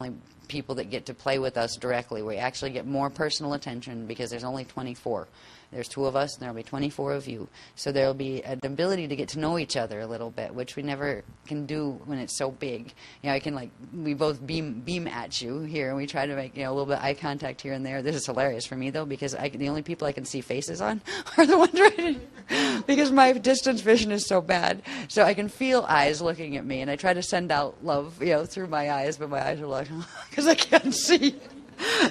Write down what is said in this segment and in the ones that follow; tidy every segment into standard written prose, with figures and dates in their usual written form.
only people that get to play with us directly. We actually get more personal attention because there's only 24. There's 2 of us, and there'll be 24 of you. So there'll be an ability to get to know each other a little bit, which we never can do when it's so big. You know, I can we both beam at you here, and we try to make a little bit of eye contact here and there. This is hilarious for me though, because the only people I can see faces on are the ones right in, because my distance vision is so bad. So I can feel eyes looking at me, and I try to send out love, through my eyes, but my eyes are like, because I can't see.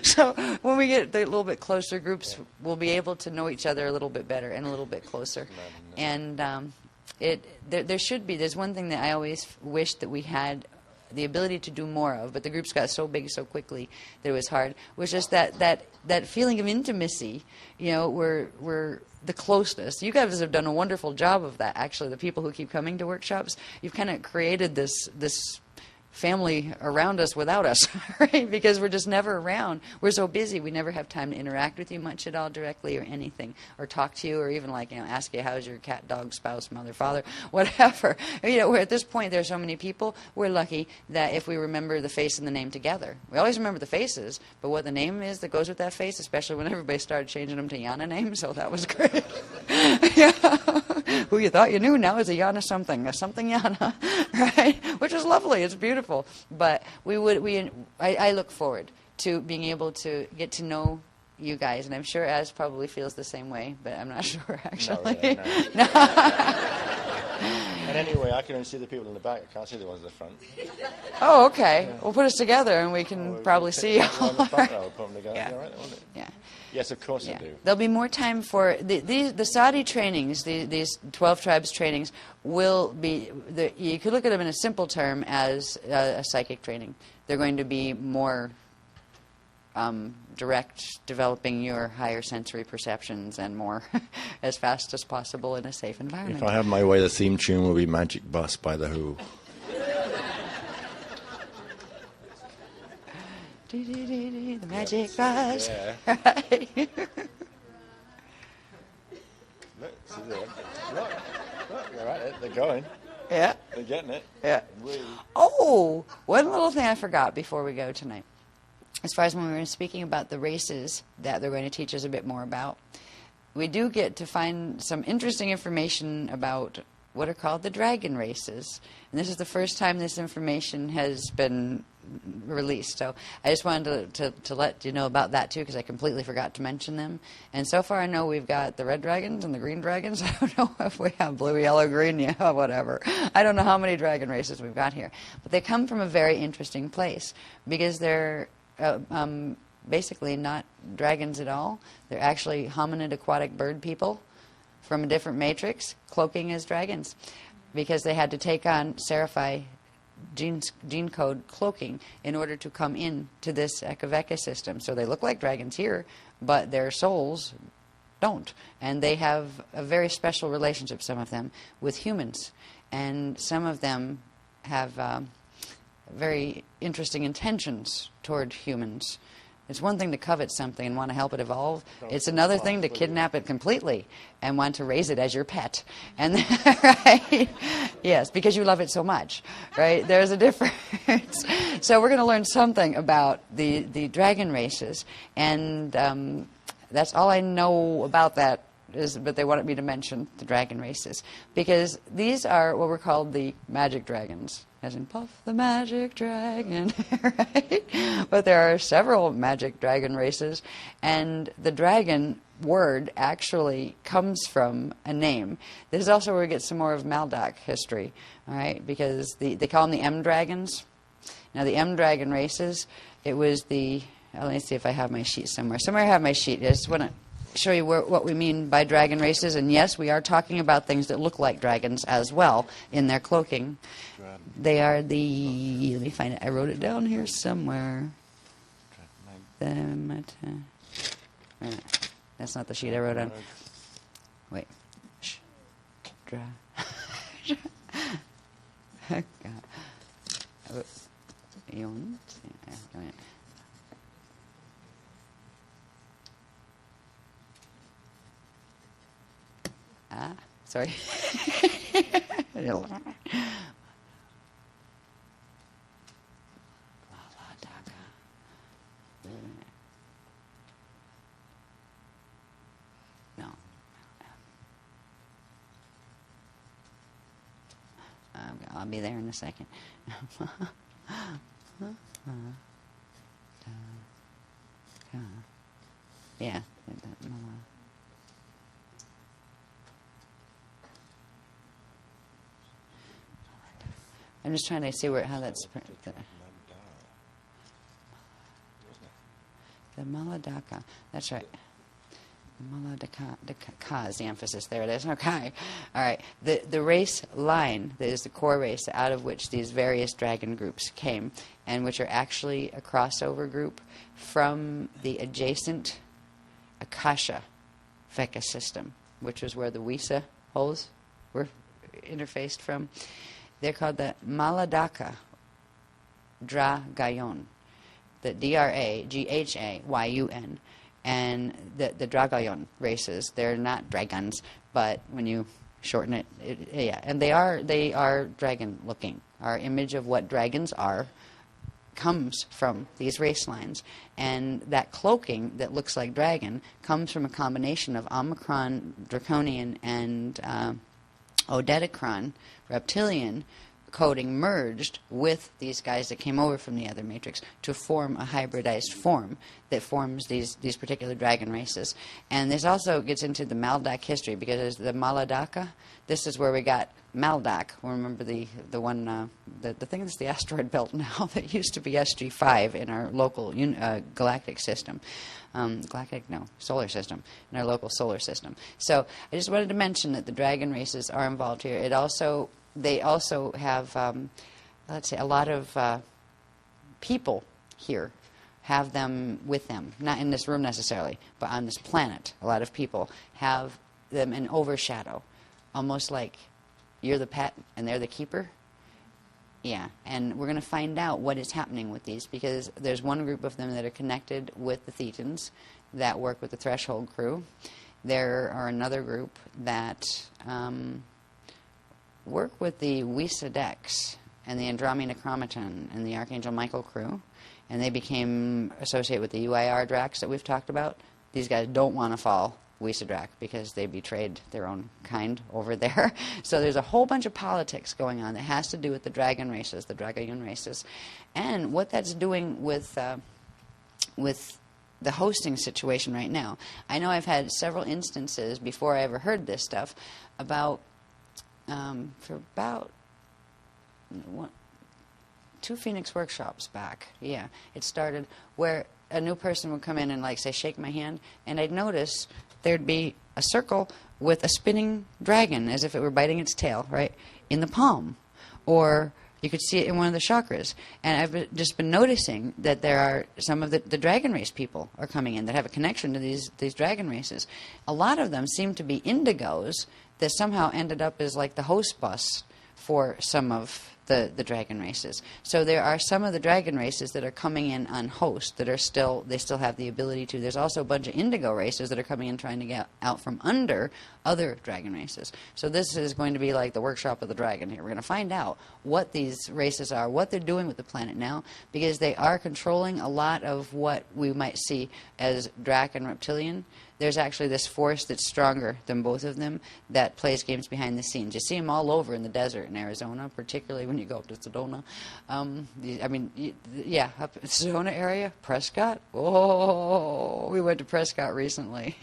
So when we get the little bit closer groups, we'll be able to know each other a little bit better and a little bit closer. And there's one thing that I always wish that we had the ability to do more of, but the groups got so big so quickly that it was hard, was just that feeling of intimacy. We're the closeness. You guys have done a wonderful job of that, actually. The people who keep coming to workshops, you've kind of created this family around us without us, right? Because we're just never around. We're so busy, we never have time to interact with you much at all directly or anything, or talk to you, or even ask you how's your cat, dog, spouse, mother, father, whatever. We're at this point, there's so many people, we're lucky that if we remember the face and the name together. We always remember the faces, but what the name is that goes with that face, especially when everybody started changing them to Yana names, so that was great. Yeah. Who you thought you knew now is a Yana something, a something Yana, right? Which is lovely, it's beautiful. But I look forward to being able to get to know you guys, and I'm sure Az probably feels the same way, but I'm not sure actually. Not really, no. And anyway, I can only see the people in the back. I can't see the ones in the front. Oh, okay. Yeah. We'll put us together, and we can probably see you. On the front row, put them together. Yeah. All right, won't it? Yeah. Yes, of course I do. There'll be more time for the Saudi trainings. These 12 tribes trainings will be. You could look at them in a simple term as a psychic training. They're going to be more direct, developing your higher sensory perceptions and more as fast as possible in a safe environment. If I have my way, the theme tune will be "Magic Bus" by The Who. The magic bus. Yeah. Right. Look, they're at it. They're going. Yeah. They're getting it. Yeah. Oh, one little thing I forgot before we go tonight. As far as when we were speaking about the races that they're going to teach us a bit more about, we do get to find some interesting information about what are called the dragon races. And this is the first time this information has been released. So I just wanted to let you know about that too, because I completely forgot to mention them. And so far I know we've got the red dragons and the green dragons. I don't know if we have blue, yellow, green, yeah, whatever. I don't know how many dragon races we've got here. But they come from a very interesting place, because they're basically not dragons at all. They're actually hominid aquatic bird people from a different matrix, cloaking as dragons, because they had to take on Seraphi gene code cloaking in order to come in to this Ekaveka system. So they look like dragons here, but their souls don't. And they have a very special relationship, some of them, with humans. And some of them have very interesting intentions toward humans. It's one thing to covet something and want to help it evolve. It's another thing to kidnap it completely and want to raise it as your pet. And right? Yes, because you love it so much, right? There's a difference. So we're going to learn something about the dragon races, and that's all I know about that. But they wanted me to mention the dragon races, because these are what were called the magic dragons, as in Puff the Magic Dragon, right? But there are several magic dragon races, and the dragon word actually comes from a name. This is also where we get some more of Maldak history, all right? Because they call them the M dragons. Now the M dragon races, it was the, let me see if I have my sheet somewhere. Somewhere I have my sheet. I just want to show you what we mean by dragon races. And yes, we are talking about things that look like dragons as well in their cloaking. They are the, let me find it, I wrote it down here somewhere. That's not the sheet I wrote on. Wait. Shh. Sorry. I'll be there in a second. Yeah. I'm just trying to see how that's... The Maladaka. That's right. Maladaka is the emphasis. There it is. Okay. All right. The race line, that is the core race out of which these various dragon groups came, and which are actually a crossover group from the adjacent Akasha Veka system, which was where the Wisa holes were interfaced from. They're called the Maladaka Dragayon, the Dragahyun, and the Dragayon races. They're not dragons, but when you shorten it, yeah, and they are dragon looking. Our image of what dragons are comes from these race lines, and that cloaking that looks like dragon comes from a combination of Omicron Draconian and Odedicron reptilian coding merged with these guys that came over from the other matrix to form a hybridized form that forms these particular dragon races. And this also gets into the Maldak history, because the Maladaka, this is where we got Maldak. Remember the one, the thing that's the asteroid belt now that used to be SG5 in our local galactic system. Solar system, in our local solar system. So I just wanted to mention that the dragon races are involved here. They also have, let's say, a lot of people here have them with them. Not in this room necessarily, but on this planet, a lot of people have them in overshadow, almost like you're the pet and they're the keeper. Yeah, and we're going to find out what is happening with these, because there's one group of them that are connected with the Thetans that work with the Threshold crew. There are another group that work with the Wisadex and the Andromeda Chromaton and the Archangel Michael crew, and they became associated with the UIR Dracs that we've talked about. These guys don't want to fall Wisadrak because they betrayed their own kind over there. So there's a whole bunch of politics going on that has to do with the dragon races, the Dragayon races, and what that's doing with the hosting situation right now. I know I've had several instances before I ever heard this stuff about for about 2 Phoenix workshops back. Yeah, it started where a new person would come in and, like, say, shake my hand, and I'd notice there'd be a circle with a spinning dragon as if it were biting its tail, right, in the palm. Or you could see it in one of the chakras. And I've just been noticing that there are some of the dragon race people are coming in that have a connection to these dragon races. A lot of them seem to be indigos that somehow ended up as like the host bus for some of the dragon races. So there are some of the dragon races that are coming in on host that are still have the ability to. There's also a bunch of indigo races that are coming in trying to get out from under other dragon races. So this is going to be like the workshop of the dragon here. We're going to find out what these races are, what they're doing with the planet now, because they are controlling a lot of what we might see as Drac and Reptilian. There's actually this force that's stronger than both of them that plays games behind the scenes. You see them all over in the desert in Arizona, particularly when you go up to Sedona. Up in the Sedona area, Prescott. Oh, we went to Prescott recently.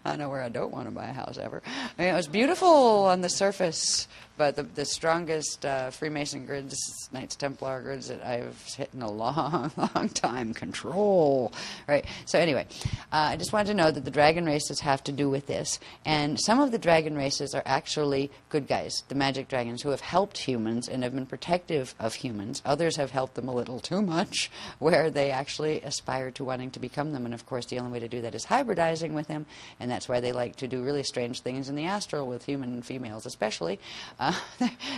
I know where I don't want to buy a house ever. I mean, it was beautiful on the surface, but the strongest Freemason grids, Knights Templar grids that I've hit in a long, long time. Control. Right. So anyway, I just wanted to know that the dragon races have to do with this. And some of the dragon races are actually good guys, the magic dragons, who have helped humans and have been protective of humans. Others have helped them a little too much, where they actually aspire to wanting to become them. And of course, the only way to do that is hybridizing with them. And that's why they like to do really strange things in the astral with human females especially.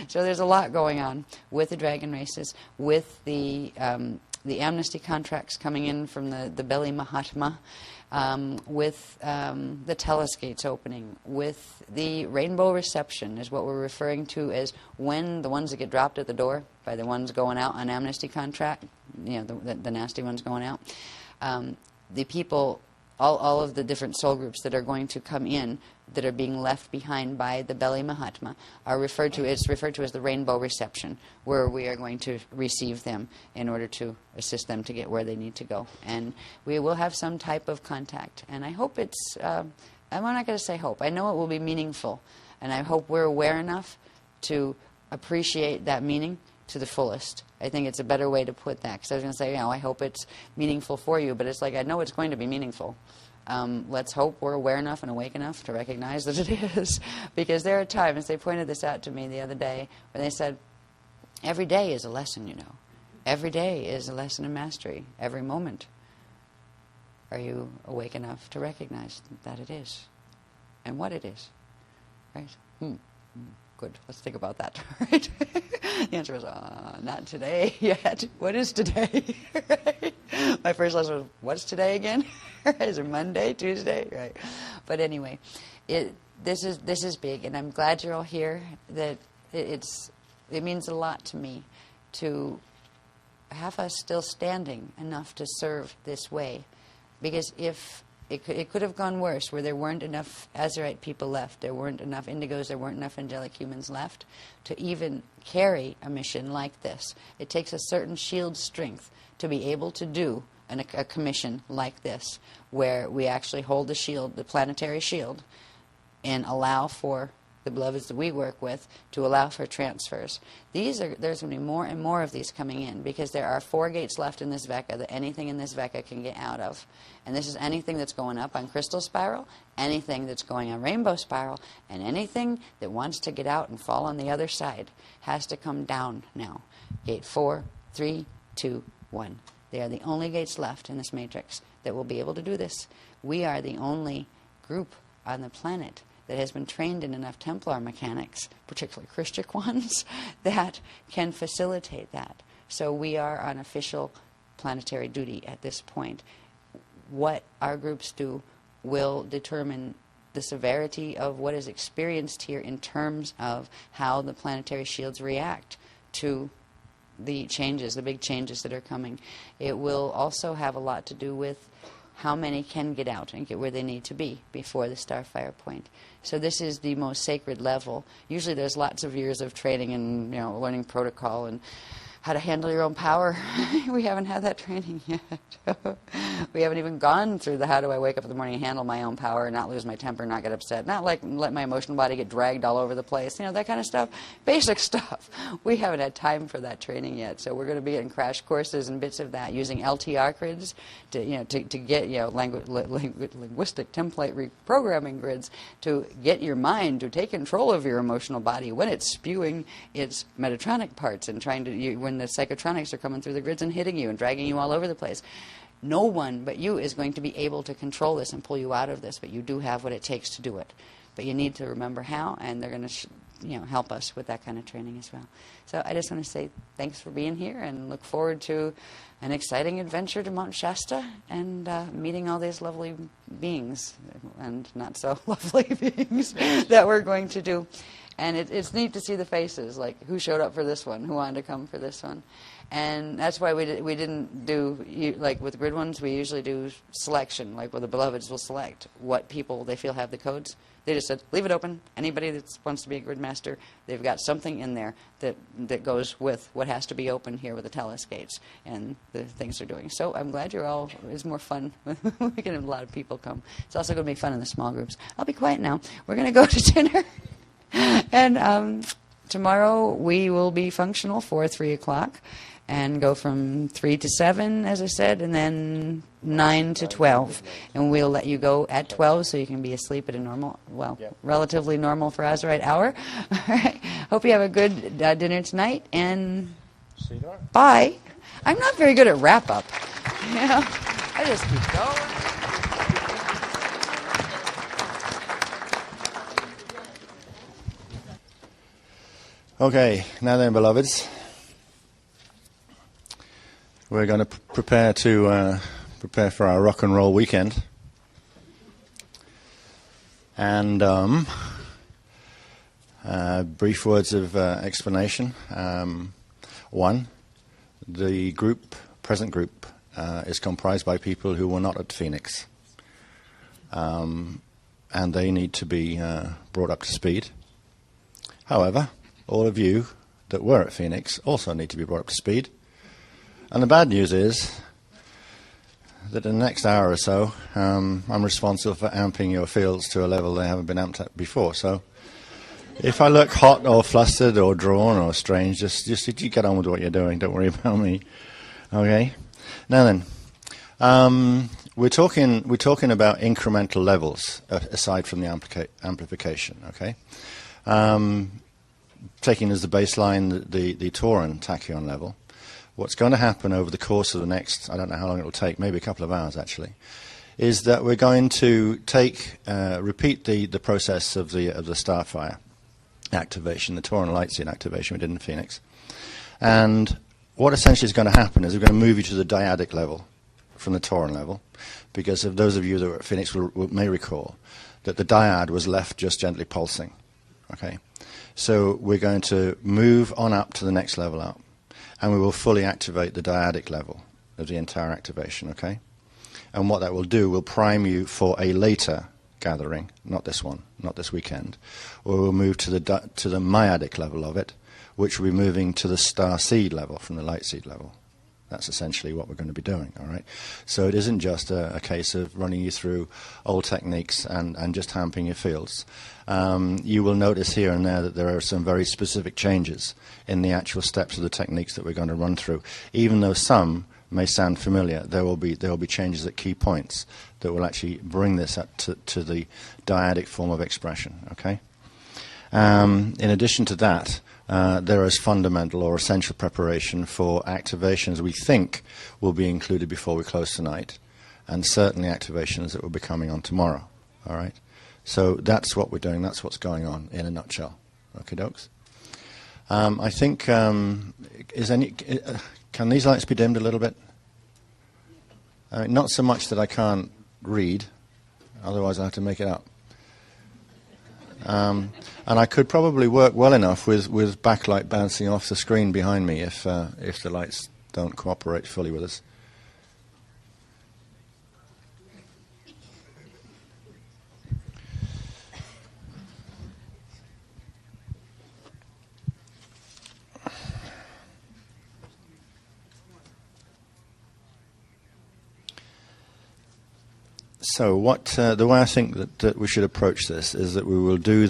So there's a lot going on with the dragon races, with the amnesty contracts coming in from the Beli Mahatma, with the teleskates opening, with the rainbow reception is what we're referring to as when the ones that get dropped at the door by the ones going out on amnesty contract, the nasty ones going out, the people all of the different soul groups that are going to come in that are being left behind by the Belly Mahatma are referred to as the rainbow reception, where we are going to receive them in order to assist them to get where they need to go. And we will have some type of contact. And I hope it's, I'm not going to say hope, I know it will be meaningful. And I hope we're aware enough to appreciate that meaning to the fullest. I think it's a better way to put that, because I was going to say, I hope it's meaningful for you, but it's like, I know it's going to be meaningful. Let's hope we're aware enough and awake enough to recognize that it is. Because there are times, they pointed this out to me the other day, where they said, every day is a lesson, you know. Every day is a lesson in mastery. Every moment. Are you awake enough to recognize that it is? And what it is? Right? Good. Let's think about that. Right? The answer was, not today yet. What is today? Right? My first lesson was, what's today again? Is it Monday, Tuesday? Right. But anyway, this is big, and I'm glad you're all here. That it means a lot to me to have us still standing enough to serve this way, because if it could have gone worse, where there weren't enough Azurite people left, there weren't enough indigos, there weren't enough angelic humans left to even carry a mission like this. It takes a certain shield strength to be able to do a commission like this, where we actually hold the shield, the planetary shield, and allow for the beloveds that we work with to allow for transfers. There's going to be more and more of these coming in, because there are 4 gates left in this Vecca that anything in this Vecca can get out of. And this is anything that's going up on Crystal Spiral, anything that's going on Rainbow Spiral, and anything that wants to get out and fall on the other side has to come down now. Gate 4, 3, 2, 1. They are the only gates left in this matrix that will be able to do this. We are the only group on the planet that has been trained in enough Templar mechanics, particularly Christian ones, that can facilitate that. So we are on official planetary duty at this point. What our groups do will determine the severity of what is experienced here in terms of how the planetary shields react to the changes, the big changes that are coming. It will also have a lot to do with how many can get out and get where they need to be before the Starfire point. So this is the most sacred level. Usually there's lots of years of training and learning protocol and how to handle your own power. We haven't had that training yet. We haven't even gone through the how do I wake up in the morning and handle my own power and not lose my temper, not get upset, not like let my emotional body get dragged all over the place, that kind of stuff. Basic stuff. We haven't had time for that training yet, so we're going to be getting crash courses and bits of that using LTR grids to get linguistic template reprogramming grids to get your mind to take control of your emotional body when it's spewing its Metatronic parts and trying to when the psychotronics are coming through the grids and hitting you and dragging you all over the place. No one but you is going to be able to control this and pull you out of this, but you do have what it takes to do it. But you need to remember how, and they're going to help us with that kind of training as well. So I just want to say thanks for being here, and look forward to an exciting adventure to Mount Shasta and meeting all these lovely beings and not so lovely beings that we're going to do. And it's neat to see the faces, like who showed up for this one, who wanted to come for this one. And that's why we didn't do, like with grid ones, we usually do selection, like where the beloveds will select what people they feel have the codes. They just said, leave it open. Anybody that wants to be a grid master, they've got something in there that goes with what has to be open here with the Telos gates and the things they're doing. So I'm glad you're all, it's more fun. We can have a lot of people come. It's also going to be fun in the small groups. I'll be quiet now. We're going to go to dinner. And tomorrow we will be functional for 3 o'clock and go from 3 to 7, as I said, and then 9 to 12. And we'll let you go at 12 so you can be asleep at a normal, relatively normal for Azurite hour. All right. Hope you have a good dinner tonight, and See you tomorrow. bye. I'm not very good at wrap-up. I just keep going. Okay, now then, beloveds, we're going to prepare for our rock and roll weekend, and brief words of explanation. One, the present group, is comprised by people who were not at Phoenix. and they need to be brought up to speed. However, all of you that were at Phoenix also need to be brought up to speed. And the bad news is that in the next hour or so, I'm responsible for amping your fields to a level they haven't been amped at before. So if I look hot or flustered or drawn or strange, just you get on with what you're doing. Don't worry about me. Okay? Now then, we're talking about incremental levels aside from the amplification. Okay? Taking as the baseline the Torin tachyon level. What's going to happen over the course of the next, I don't know how long it will take, maybe a couple of hours actually, is that we're going to repeat the process of the Starfire activation, the Torin light seed activation we did in Phoenix. And what essentially is going to happen is we're going to move you to the dyadic level from the Torin level, because of those of you that were at Phoenix may recall that the dyad was left just gently pulsing. Okay, so we're going to move on up to the next level up, and we will fully activate the dyadic level of the entire activation. Okay, and what that will do will prime you for a later gathering, not this one, not this weekend, or we'll move to the myadic level of it, which will be moving to the star seed level from the light seed level. That's essentially what we're going to be doing, all right? So it isn't just a case of running you through old techniques and just hamping your fields. You will notice here and there that there are some very specific changes in the actual steps of the techniques that we're going to run through. Even though some may sound familiar, there will be changes at key points that will actually bring this up to the dyadic form of expression, okay? In addition to that, there is fundamental or essential preparation for activations we think will be included before we close tonight, and certainly activations that will be coming on tomorrow, all right? So that's what we're doing, that's what's going on in a nutshell. Okay, dokes? I think, can these lights be dimmed a little bit? Not so much that I can't read, otherwise I have to make it up. And I could probably work well enough with backlight bouncing off the screen behind me if the lights don't cooperate fully with us. So the way I think that we should approach this is that we will do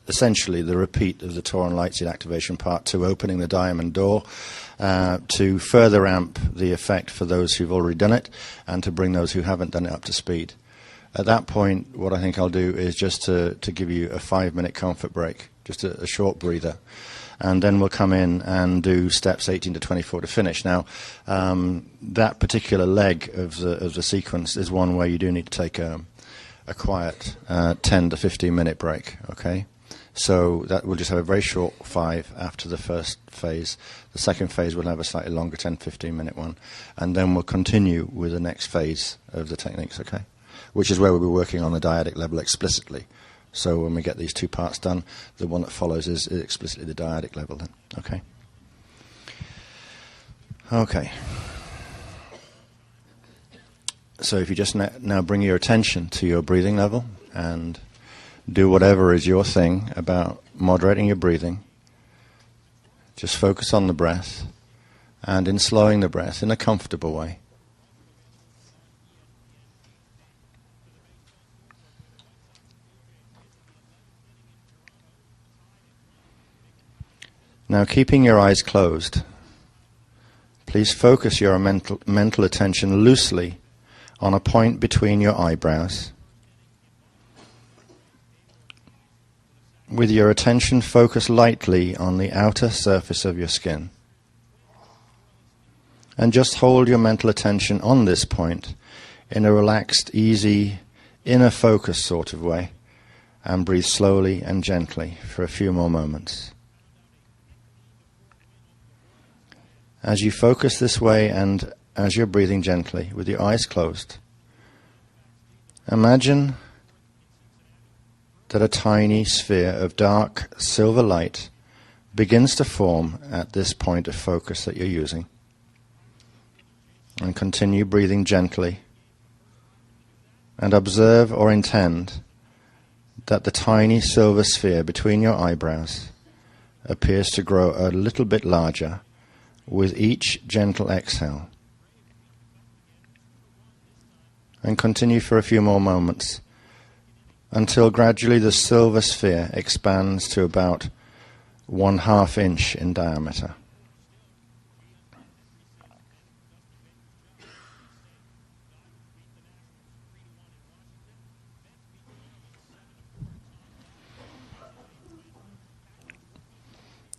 essentially the repeat of the Torin light seed activation part 2, opening the diamond door, to further amp the effect for those who've already done it and to bring those who haven't done it up to speed. At that point, what I think I'll do is just to give you a 5-minute comfort break, just a short breather. And then we'll come in and do steps 18 to 24 to finish. Now, that particular leg of the sequence is one where you do need to take a quiet 10 to 15-minute break, okay? So that we'll just have a very short 5 after the first phase. The second phase will have a slightly longer 10, 15-minute one. And then we'll continue with the next phase of the techniques, okay? Which is where we'll be working on the dyadic level explicitly. So when we get these 2 parts done, the one that follows is explicitly the dyadic level then. Okay. Okay. So if you just now bring your attention to your breathing level and do whatever is your thing about moderating your breathing, just focus on the breath, and in slowing the breath in a comfortable way. Now, keeping your eyes closed, please focus your mental attention loosely on a point between your eyebrows. With your attention focused lightly on the outer surface of your skin. And just hold your mental attention on this point in a relaxed, easy, inner focus sort of way, and breathe slowly and gently for a few more moments. As you focus this way and as you're breathing gently with your eyes closed, imagine that a tiny sphere of dark silver light begins to form at this point of focus that you're using. And continue breathing gently and observe or intend that the tiny silver sphere between your eyebrows appears to grow a little bit larger with each gentle exhale. And continue for a few more moments until gradually the silver sphere expands to about 1/2 inch in diameter.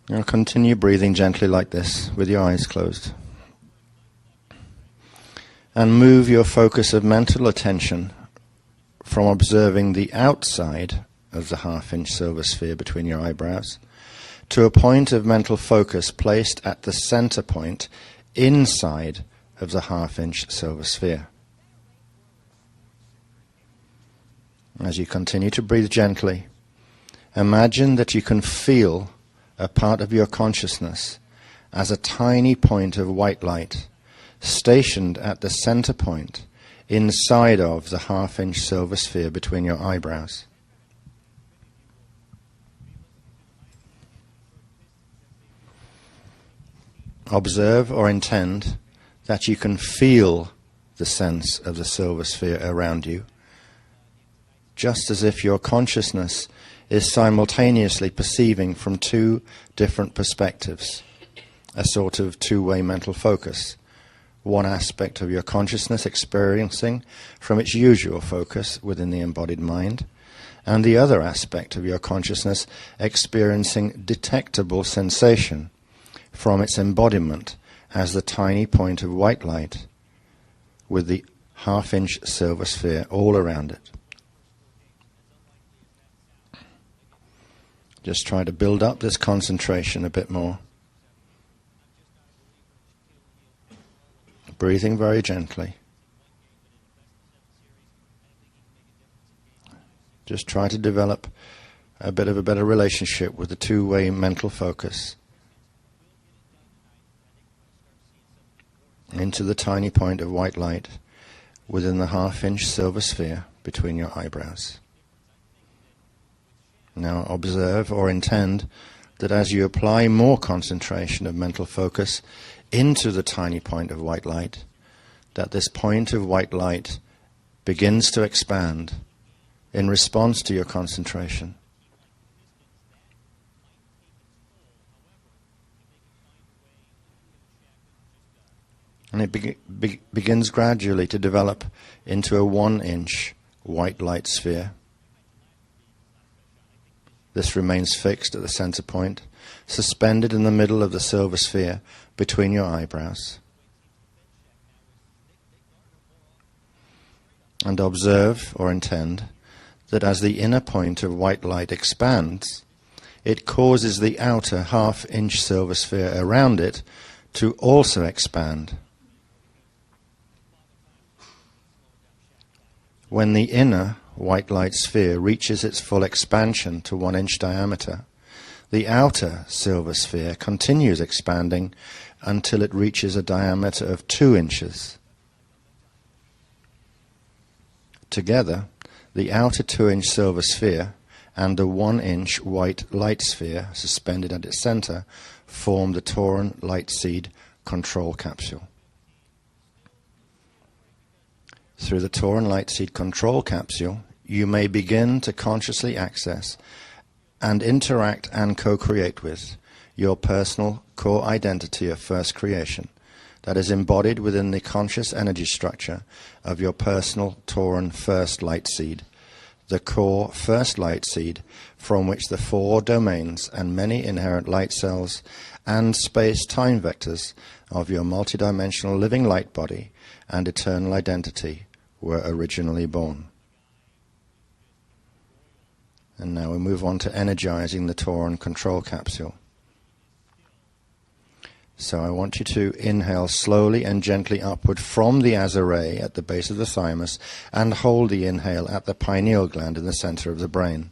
Now continue breathing gently like this with your eyes closed. And move your focus of mental attention from observing the outside of the 1/2 inch silver sphere between your eyebrows to a point of mental focus placed at the center point inside of the 1/2 inch silver sphere. As you continue to breathe gently, imagine that you can feel a part of your consciousness as a tiny point of white light stationed at the center point inside of the 1/2 inch silver sphere between your eyebrows. Observe or intend that you can feel the sense of the silver sphere around you, just as if your consciousness is simultaneously perceiving from two different perspectives, a sort of two-way mental focus. One aspect of your consciousness experiencing from its usual focus within the embodied mind, and the other aspect of your consciousness experiencing detectable sensation from its embodiment as the tiny point of white light with the 1/2 inch silver sphere all around it. Just try to build up this concentration a bit more. Breathing very gently. Just try to develop a bit of a better relationship with the two-way mental focus into the tiny point of white light within the 1/2 inch silver sphere between your eyebrows. Now observe or intend that as you apply more concentration of mental focus into the tiny point of white light, that this point of white light begins to expand in response to your concentration. And it begins gradually to develop into a 1 inch white light sphere. This remains fixed at the center point, suspended in the middle of the silver sphere between your eyebrows. And observe or intend that as the inner point of white light expands, it causes the outer 1/2 inch silver sphere around it to also expand. When the inner white light sphere reaches its full expansion to 1 inch diameter, the outer silver sphere continues expanding until it reaches a diameter of 2 inches. Together, the outer 2 inch silver sphere and the 1 inch white light sphere suspended at its center form the Tauran light seed control capsule. Through the Tauran light seed control capsule, you may begin to consciously access and interact and co-create with your personal core identity of first creation that is embodied within the conscious energy structure of your personal Tauran first light seed, the core first light seed from which the 4 domains and many inherent light cells and space-time vectors of your multidimensional living light body and eternal identity were originally born. And now we move on to energizing the Tauran control capsule. So I want you to inhale slowly and gently upward from the azare at the base of the thymus and hold the inhale at the pineal gland in the center of the brain.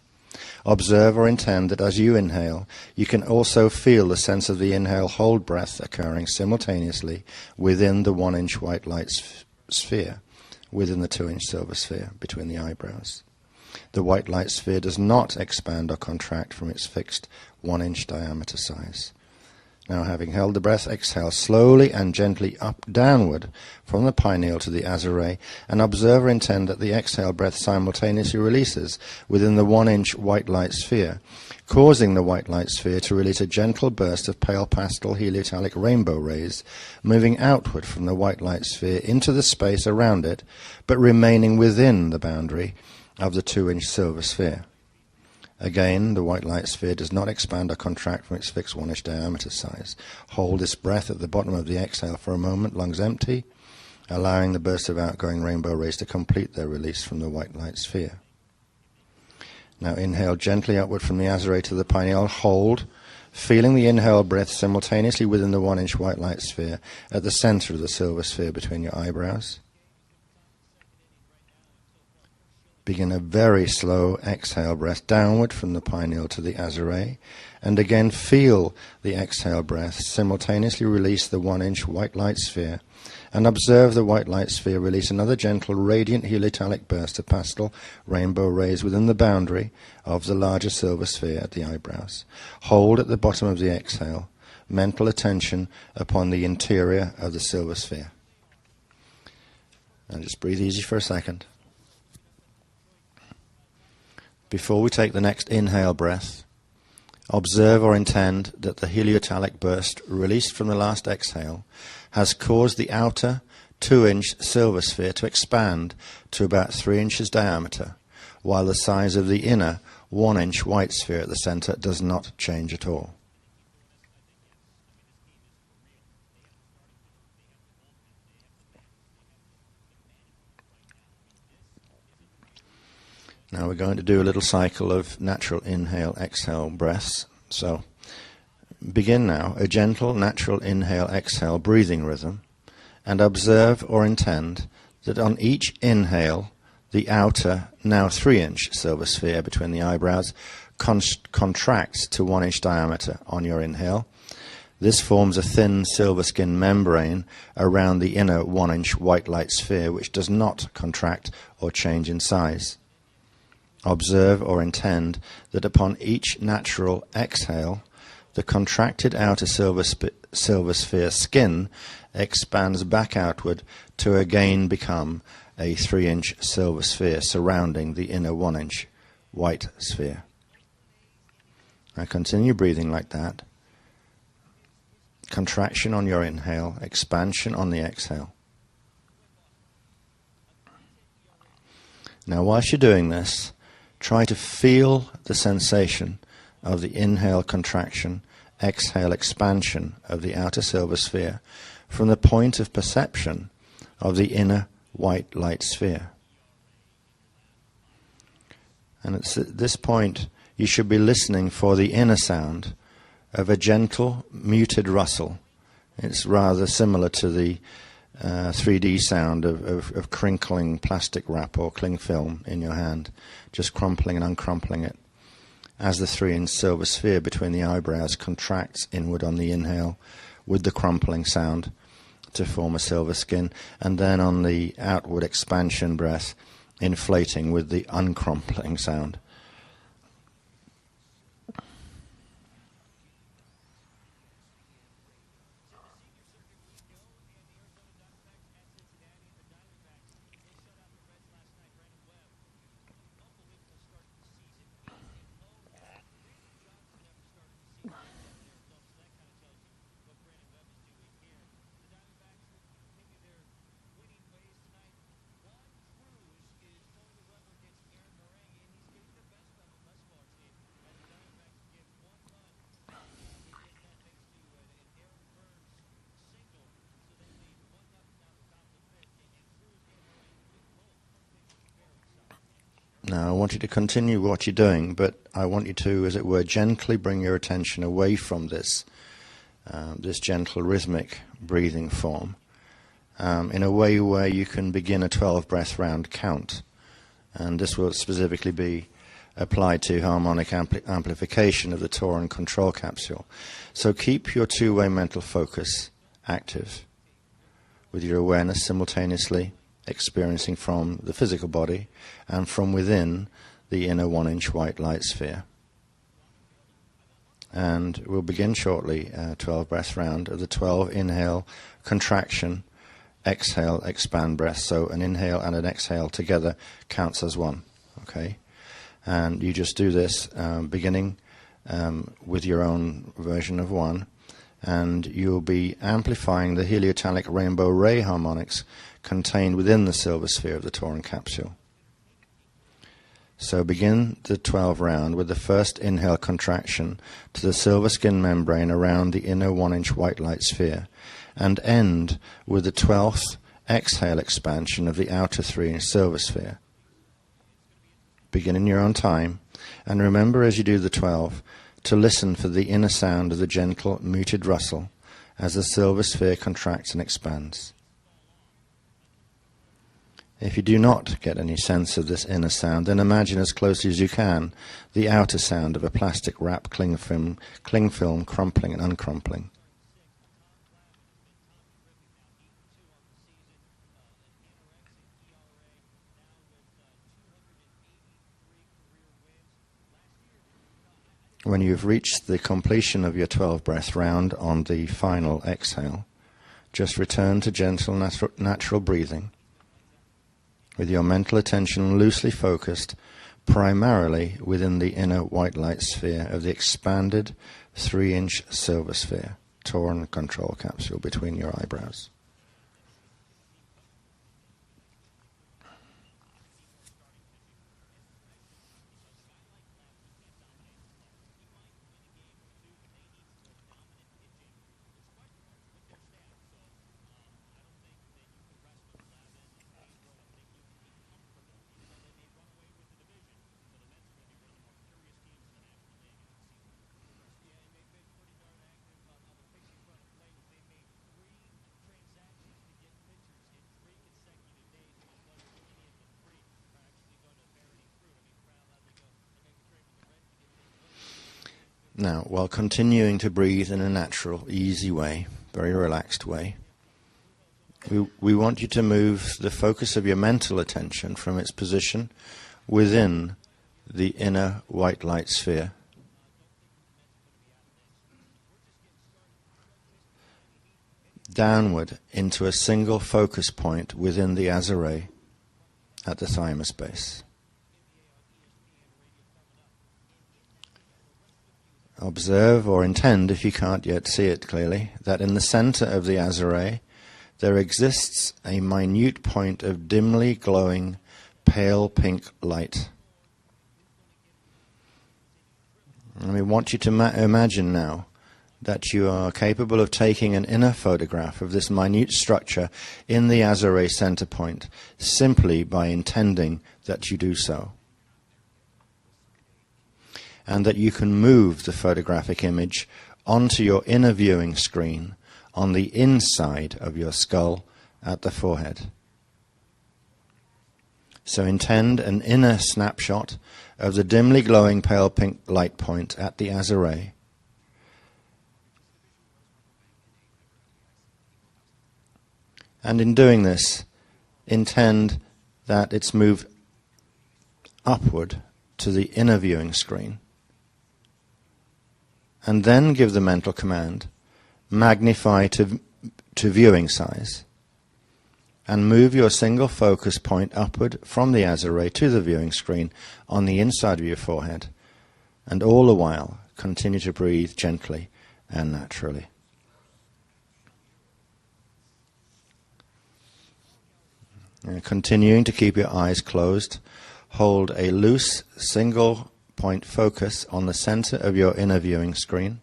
Observe or intend that as you inhale, you can also feel the sense of the inhale-hold breath occurring simultaneously within the 1 inch white light sphere within the 2-inch silver sphere between the eyebrows. The white light sphere does not expand or contract from its fixed 1-inch diameter size. Now, having held the breath, exhale slowly and gently downward from the pineal to the azare, and observe or intend that the exhale breath simultaneously releases within the 1-inch white light sphere, causing the white light sphere to release a gentle burst of pale pastel heliotallic rainbow rays, moving outward from the white light sphere into the space around it, but remaining within the boundary of the 2-inch silver sphere. Again, the white light sphere does not expand or contract from its fixed 1-inch diameter size. Hold this breath at the bottom of the exhale for a moment, lungs empty, allowing the burst of outgoing rainbow rays to complete their release from the white light sphere. Now inhale gently upward from the azare to the pineal. Hold, feeling the inhale breath simultaneously within the 1-inch white light sphere at the center of the silver sphere between your eyebrows. Begin a very slow exhale breath downward from the pineal to the azare, and again feel the exhale breath simultaneously release the 1-inch white light sphere, and observe the white light sphere release another gentle radiant heliotallic burst of pastel rainbow rays within the boundary of the larger silver sphere at the eyebrows. Hold at the bottom of the exhale, mental attention upon the interior of the silver sphere. And just breathe easy for a second. Before we take the next inhale breath, observe or intend that the heliotallic burst released from the last exhale has caused the outer 2-inch silver sphere to expand to about 3 inches diameter, while the size of the inner 1-inch white sphere at the center does not change at all. Now we're going to do a little cycle of natural inhale-exhale breaths. So begin now a gentle, natural inhale-exhale breathing rhythm, and observe or intend that on each inhale, the outer, now 3-inch silver sphere between the eyebrows contracts to 1-inch diameter on your inhale. This forms a thin silver skin membrane around the inner 1-inch white light sphere, which does not contract or change in size. Observe or intend that upon each natural exhale, the contracted outer silver sphere skin expands back outward to again become a 3-inch silver sphere surrounding the inner 1-inch white sphere. Now continue breathing like that. Contraction on your inhale, expansion on the exhale. Now whilst you're doing this, try to feel the sensation of the inhale contraction, exhale expansion of the outer silver sphere from the point of perception of the inner white light sphere. And at this point, you should be listening for the inner sound of a gentle, muted rustle. It's rather similar to the 3D sound of crinkling plastic wrap or cling film in your hand, just crumpling and uncrumpling it as the 3-inch silver sphere between the eyebrows contracts inward on the inhale with the crumpling sound to form a silver skin, and then on the outward expansion breath, inflating with the uncrumpling sound. Now I want you to continue what you're doing, but I want you to, as it were, gently bring your attention away from this gentle rhythmic breathing form in a way where you can begin a 12-breath round count. And this will specifically be applied to harmonic amplification of the Torin control capsule. So keep your two-way mental focus active with your awareness simultaneously experiencing from the physical body and from within the inner 1-inch white light sphere. And we'll begin shortly 12 breath round of the 12 inhale, contraction, exhale, expand breath. So an inhale and an exhale together counts as one. Okay? And you just do this beginning with your own version of one, and you'll be amplifying the heliotalic rainbow ray harmonics contained within the silver sphere of the Torin capsule. So begin the 12 round with the first inhale contraction to the silver skin membrane around the inner 1-inch white light sphere, and end with the 12th exhale expansion of the outer 3-inch silver sphere. Begin in your own time, and remember as you do the 12 to listen for the inner sound of the gentle muted rustle as the silver sphere contracts and expands. If you do not get any sense of this inner sound, then imagine as closely as you can the outer sound of a plastic wrap cling film crumpling and uncrumpling. When you've reached the completion of your 12 breath round on the final exhale, just return to gentle natural breathing, with your mental attention loosely focused primarily within the inner white light sphere of the expanded 3-inch silver sphere, Torin control capsule between your eyebrows. Now, while continuing to breathe in a natural, easy way, very relaxed way, we want you to move the focus of your mental attention from its position within the inner white light sphere downward into a single focus point within the azure at the thymus base. Observe or intend, if you can't yet see it clearly, that in the center of the azure there exists a minute point of dimly glowing pale pink light. And we want you to imagine now that you are capable of taking an inner photograph of this minute structure in the azure center point simply by intending that you do so, and that you can move the photographic image onto your inner viewing screen on the inside of your skull at the forehead. So intend an inner snapshot of the dimly glowing pale pink light point at the azure, and in doing this, intend that it's moved upward to the inner viewing screen. And then give the mental command, magnify to viewing size, and move your single focus point upward from the azure to the viewing screen on the inside of your forehead, and all the while continue to breathe gently and naturally. And continuing to keep your eyes closed, hold a loose single point focus on the center of your inner viewing screen,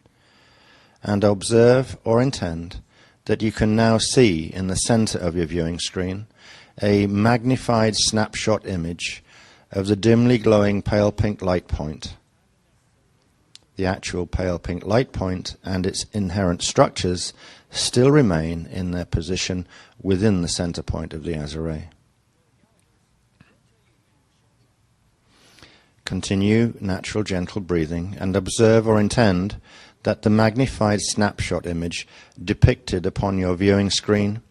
and observe or intend that you can now see in the center of your viewing screen a magnified snapshot image of the dimly glowing pale pink light point. The actual pale pink light point and its inherent structures still remain in their position within the center point of the azure. Continue natural, gentle breathing and observe or intend that the magnified snapshot image depicted upon your viewing screen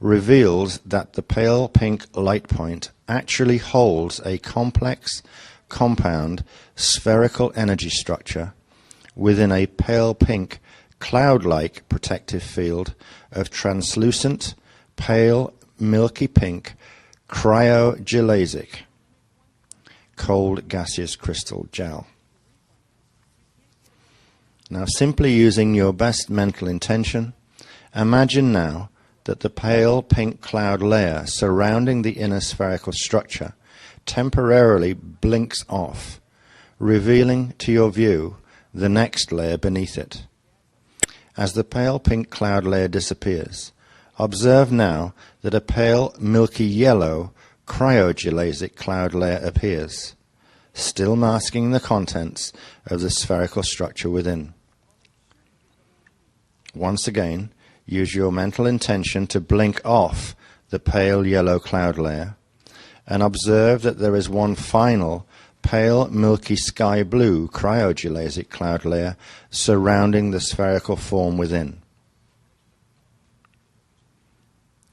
reveals that the pale pink light point actually holds a complex, compound, spherical energy structure within a pale pink, cloud-like protective field of translucent, pale, milky pink, cryogelasic, cold gaseous crystal gel. Now, simply using your best mental intention, imagine now that the pale pink cloud layer surrounding the inner spherical structure temporarily blinks off, revealing to your view the next layer beneath it. As the pale pink cloud layer disappears, observe now that a pale milky yellow cryogelasic cloud layer appears, still masking the contents of the spherical structure within. Once again, use your mental intention to blink off the pale yellow cloud layer and observe that there is one final pale milky sky blue cryogelasic cloud layer surrounding the spherical form within.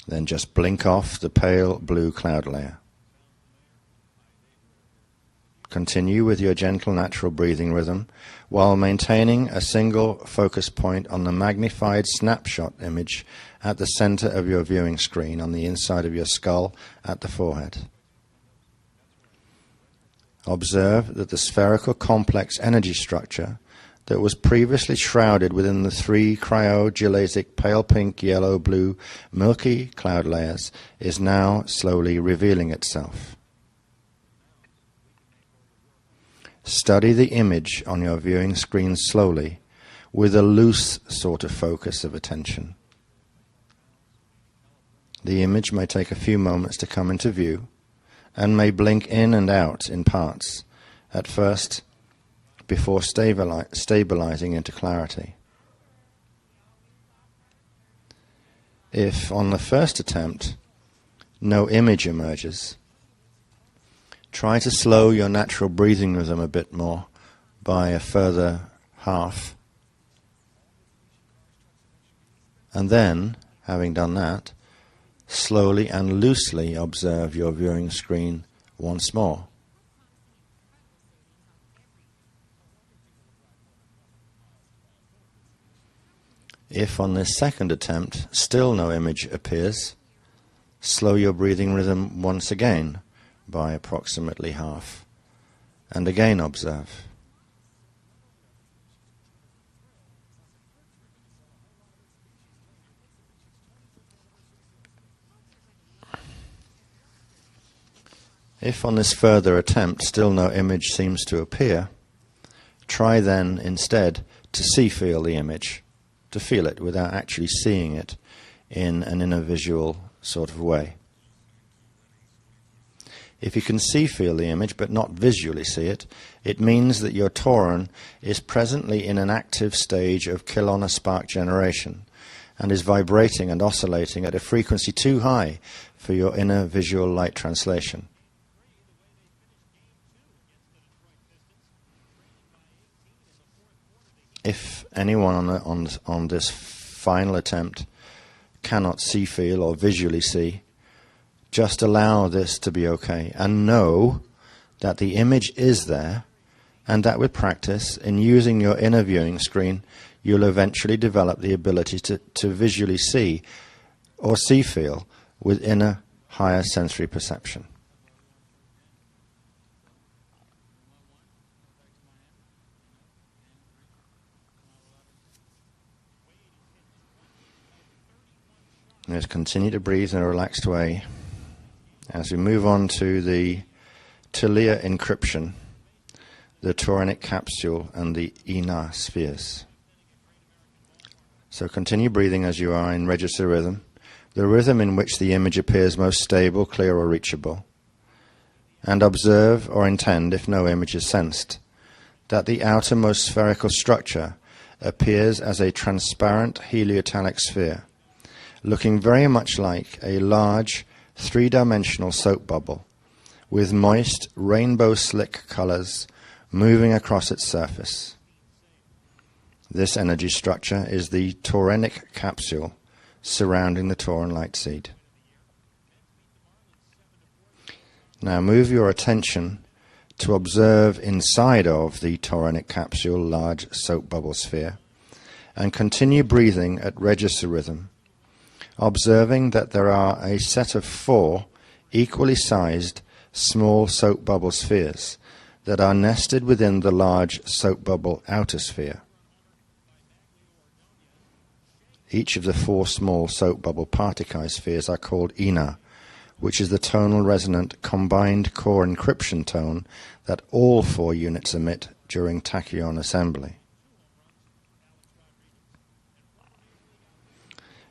Then just blink off the pale blue cloud layer. Continue with your gentle natural breathing rhythm while maintaining a single focus point on the magnified snapshot image at the center of your viewing screen on the inside of your skull at the forehead. Observe that the spherical complex energy structure that was previously shrouded within the three cryogelasic pale pink, yellow, blue, milky cloud layers is now slowly revealing itself. Study the image on your viewing screen slowly with a loose sort of focus of attention. The image may take a few moments to come into view and may blink in and out in parts at first before stabilizing into clarity. If on the first attempt no image emerges, try to slow your natural breathing rhythm a bit more by a further half. And then, having done that, slowly and loosely observe your viewing screen once more. If on this second attempt still no image appears, slow your breathing rhythm once again by approximately half, and again observe. If on this further attempt still no image seems to appear, try then instead to feel the image, to feel it without actually seeing it in an inner visual sort of way. If you can feel the image but not visually see it, it means that your tauron is presently in an active stage of kilometer spark generation and is vibrating and oscillating at a frequency too high for your inner visual light translation. If anyone on this final attempt cannot feel, or visually see, just allow this to be okay and know that the image is there, and that with practice in using your inner viewing screen, you'll eventually develop the ability to visually see or feel with inner higher sensory perception. Let's continue to breathe in a relaxed way as we move on to the Tilia encryption, the tauronic capsule, and the Ina spheres. So continue breathing as you are in register rhythm, the rhythm in which the image appears most stable, clear, or reachable, and observe or intend, if no image is sensed, that the outermost spherical structure appears as a transparent heliotalic sphere, looking very much like a large three-dimensional soap bubble with moist rainbow slick colors moving across its surface. This energy structure is the tauronic capsule, surrounding the Torah light seed. Now move your attention to observe inside of the Toranic capsule large soap bubble sphere, and continue breathing at register rhythm, observing that there are a set of 4 equally sized small soap bubble spheres that are nested within the large soap bubble outer sphere. Each of the 4 small soap bubble particle spheres are called Ina, which is the tonal resonant combined core encryption tone that all 4 units emit during tachyon assembly.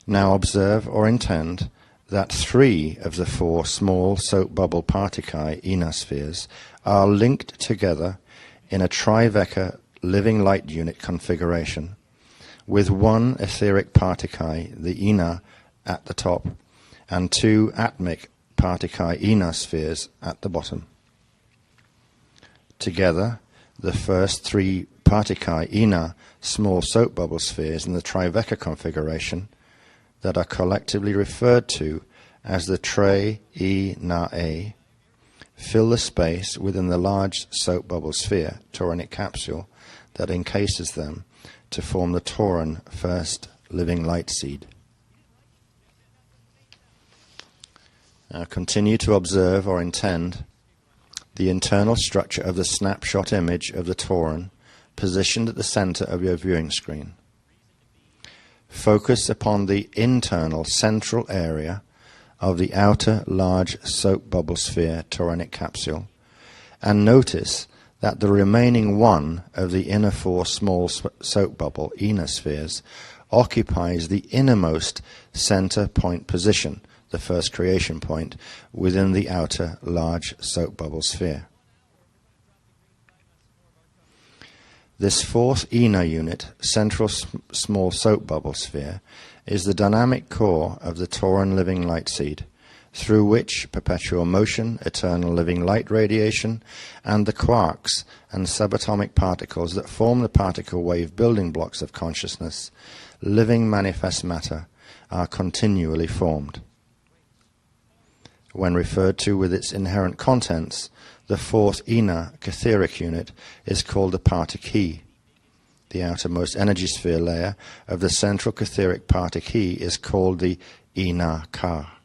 Now observe or intend that 3 of the 4 small soap bubble particle Ina spheres are linked together in a Triveca living light unit configuration, with 1 etheric particle, the Ina, at the top, and 2 atmic particle Ina spheres at the bottom. Together, the first 3 particle Ina small soap bubble spheres in the Triveca configuration that are collectively referred to as the Tre-E-Na-A fill the space within the large soap bubble sphere, Toranic capsule, that encases them to form the Toran first living light seed. Now continue to observe or intend the internal structure of the snapshot image of the Toran positioned at the center of your viewing screen. Focus upon the internal central area of the outer large soap bubble sphere Toranic capsule, and notice that the remaining 1 of the inner 4 small soap bubble Ina spheres occupies the innermost center point position, the first creation point, within the outer large soap bubble sphere. This 4th Ina unit, central small soap bubble sphere, is the dynamic core of the Toran living light seed, through which perpetual motion, eternal living light radiation, and the quarks and subatomic particles that form the particle wave building blocks of consciousness, living manifest matter, are continually formed. When referred to with its inherent contents, the 4th Ina catheric unit is called the particle. The outermost energy sphere layer of the central catheric particle is called the Ina Ka.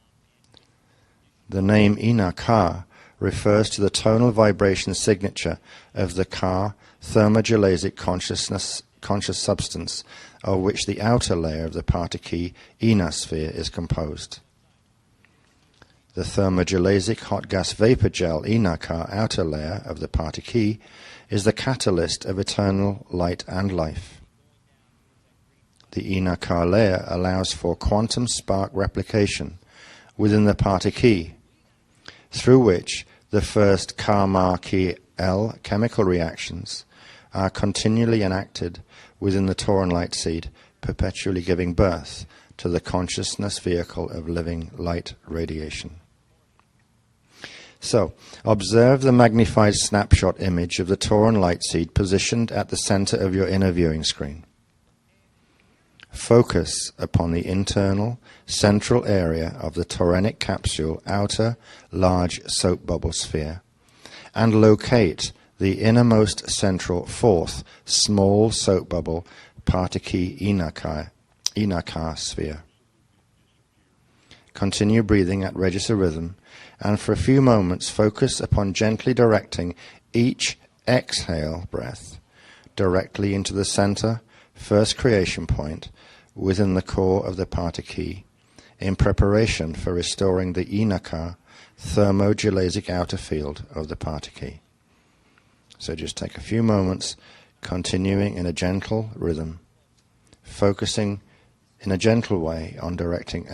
The name Ina Ka refers to the tonal vibration signature of the Ka thermogelaysic conscious substance of which the outer layer of the particle Ina sphere is composed. The thermogelaysic hot gas vapor gel Ina Ka outer layer of the particle is the catalyst of eternal light and life. The Ina Ka layer allows for quantum spark replication within the particle, through which the first Ka-Ma-Ki-L chemical reactions are continually enacted within the Toran light seed, perpetually giving birth to the consciousness vehicle of living light radiation. So, observe the magnified snapshot image of the Toran light seed positioned at the center of your inner viewing screen. Focus upon the internal, central area of the Toranic capsule outer large soap bubble sphere, and locate the innermost central 4th small soap bubble particle Ina Ka sphere. Continue breathing at register rhythm, and for a few moments focus upon gently directing each exhale breath directly into the center, first creation point, within the core of the particle, in preparation for restoring the Ina Ka thermogelaysic outer field of the particle. So just take a few moments, continuing in a gentle rhythm, focusing in a gentle way on directing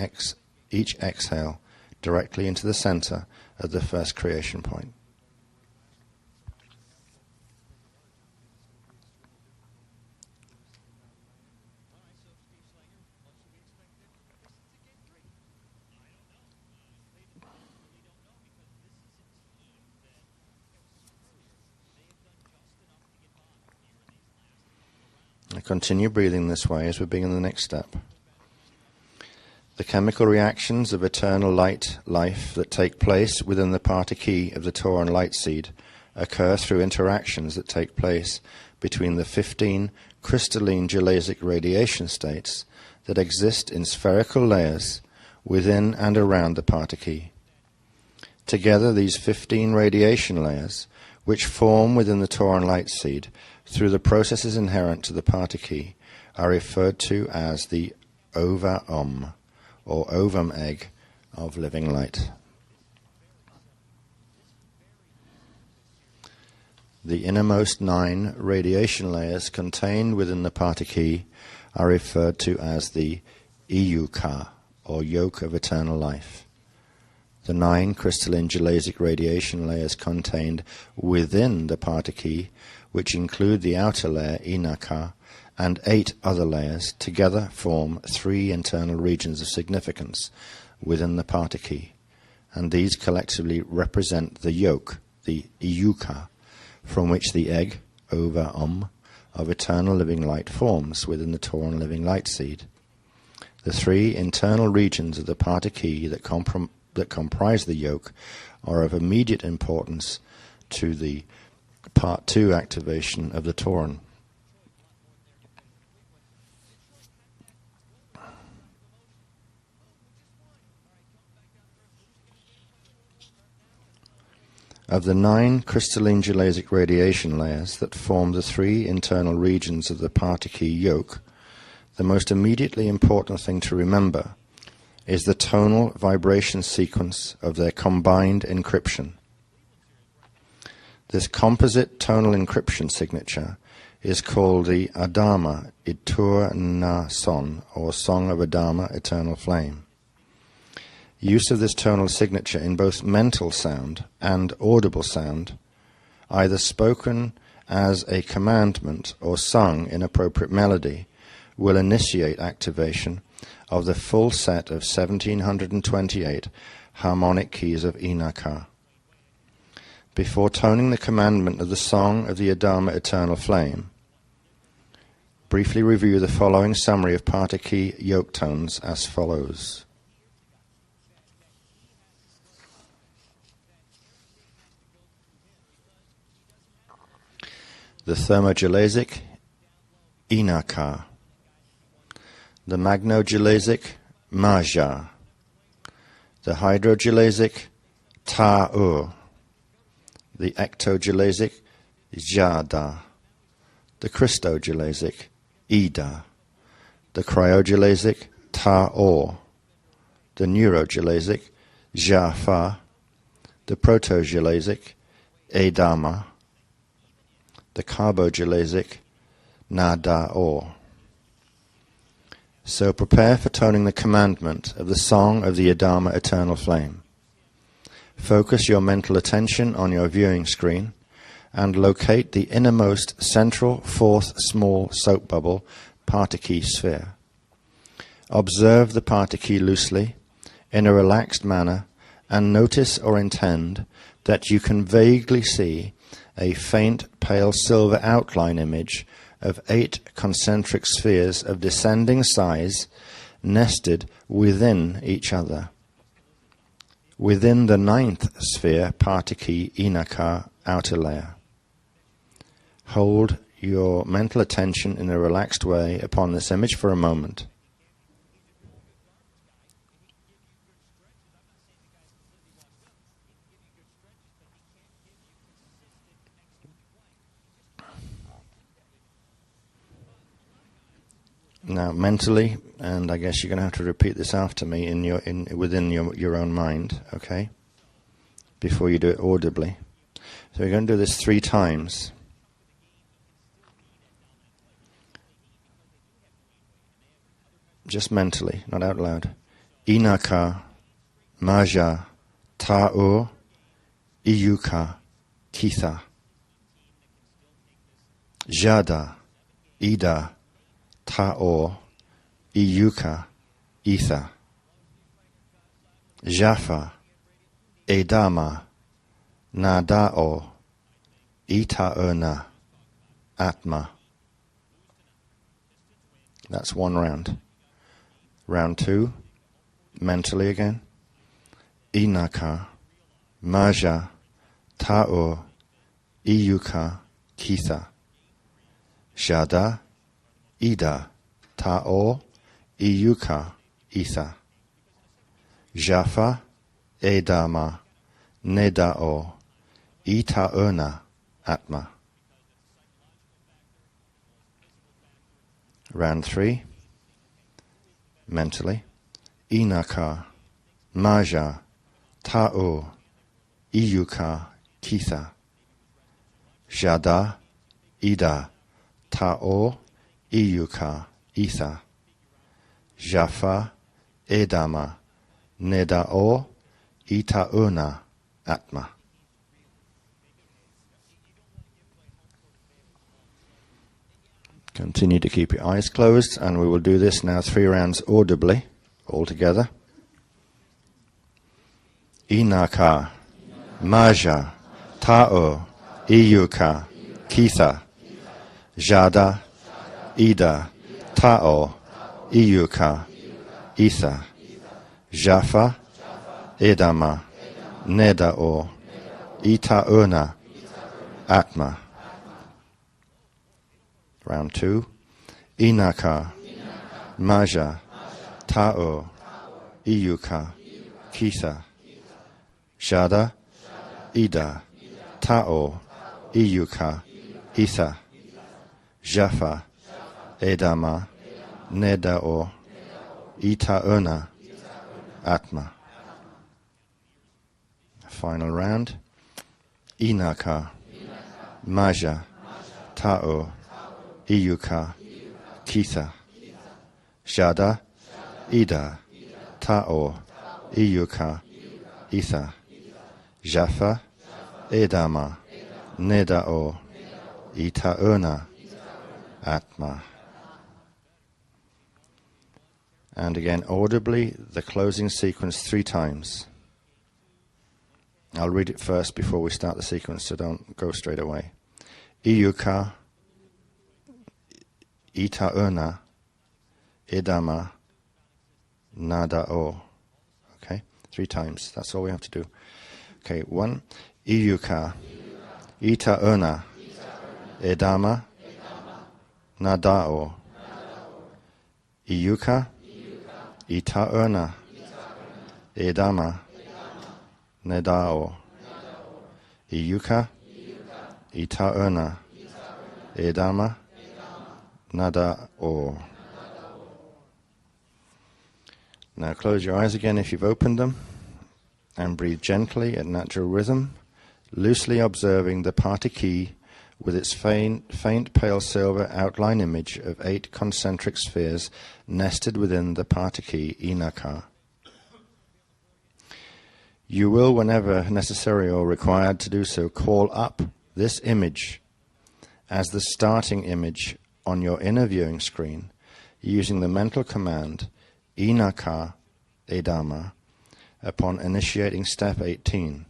each exhale directly into the center of the first creation point. Continue breathing this way as we begin the next step. The chemical reactions of eternal light life that take place within the party key of the Torah light seed occur through interactions that take place between the 15 crystalline gelasic radiation states that exist in spherical layers within and around the party key. Together, these 15 radiation layers, which form within the Torah light seed through the processes inherent to the party key, are referred to as the Ova or ovum egg of living light. The innermost 9 radiation layers contained within the party key are referred to as the Iyuka, or yoke of eternal life. The 9 crystalline gelasic radiation layers contained within the party key, which include the outer layer Inaka, and 8 other layers, together form 3 internal regions of significance within the party key, and these collectively represent the yoke, the Iyuka, from which the egg, Ova of eternal living light forms within the Torah living light seed. The 3 internal regions of the party key that comprise the yoke are of immediate importance to the Part 2 activation of the Torah. Of the 9 crystalline gelasic radiation layers that form the 3 internal regions of the party key yoke, the most immediately important thing to remember is the tonal vibration sequence of their combined encryption. This composite tonal encryption signature is called the Adama Itur Na Son, or Song of Adama, Eternal Flame. Use of this tonal signature in both mental sound and audible sound, either spoken as a commandment or sung in appropriate melody, will initiate activation of the full set of 1728 harmonic keys of Inaka. Before toning the commandment of the Song of the Adama Eternal Flame, briefly review the following summary of party key yoke tones as follows. The thermogelasic Inaka, the magnogelasic Maja, the hydrogelasic Ta'ur, the ectogelasic Jada, the Christogelasic Ida, the cryogelasic Ta'or, the neurogelasic Jaffa, the protogelasic Edama, the carbogelasic Nada'or. So prepare for toning the commandment of the Song of the Adama Eternal Flame. Focus your mental attention on your viewing screen and locate the innermost central 4th small soap bubble party key sphere. Observe the party key loosely, in a relaxed manner, and notice or intend that you can vaguely see a faint pale silver outline image of 8 concentric spheres of descending size nested within each other. Within the 9th sphere, party key Inaka outer layer. Hold your mental attention in a relaxed way upon this image for a moment. Now, mentally, and I guess you're going to have to repeat this after me within your own mind, okay? Before you do it audibly. So we're going to do this 3 times. Just mentally, not out loud. Inaka, Maja, Ta'ur, Iyuka, Kitha. Jada, Ida, Ta'or, Iyuka, Ether. Jaffa, Edama, Nada'or, Ita'urna, Atma. That's 1 round. Round 2, mentally again. Inaka, Maja, Ta'o, Iyuka, Kitha. Jada, Ida, Ta'o, Iyuka, Itha. Jaffa, Edama, Nedao, Itaona, Atma. Round 3. Mentally. Inaka, Maja, Ta'o, Iyuka, Kitha. Jada, Ida, Ta'o, Iyuka, Itha. Jaffa, Edama, Nedao, Itaona, Atma. Continue to keep your eyes closed, and we will do this now 3 rounds audibly, all together. Inaka, Maja, Ta'o, Iyuka, Kitha. Jada, Ida, Ta'o, Iyuka, Itha. Jaffa, Edama, Nedao, Itaona, Atma. Round 2. Inaka, Maja, Ta'o, Iyuka, Kitha. Jada, Ida, Ta'o, Iyuka, Itha. Jaffa, Edama, Nedao, Itaona, Atma. Final round. Inaka, Maja, Ta'o, Iyuka, Kitha. Jada, Ida, Ta'o, Iyuka, Itha. Jaffa, Edama, Nedao, Itaona, Atma. And again, audibly, the closing sequence 3 times. I'll read it first before we start the sequence, so don't go straight away. Iyuka, Itaona, Edama, Nadao. Okay, 3 times. That's all we have to do. Okay, 1. Iyuka, Itaona, Edama, Nadao. Iyuka, Itaona, Edama, Nedao. Iyuka, Itaona, Edama, Nadao. Now close your eyes again if you've opened them, and breathe gently at natural rhythm, loosely observing the party key with its faint pale silver outline image of 8 concentric spheres nested within the party key Inaka. You will, whenever necessary or required to do so, call up this image as the starting image on your inner viewing screen using the mental command Inaka Edama upon initiating step 18.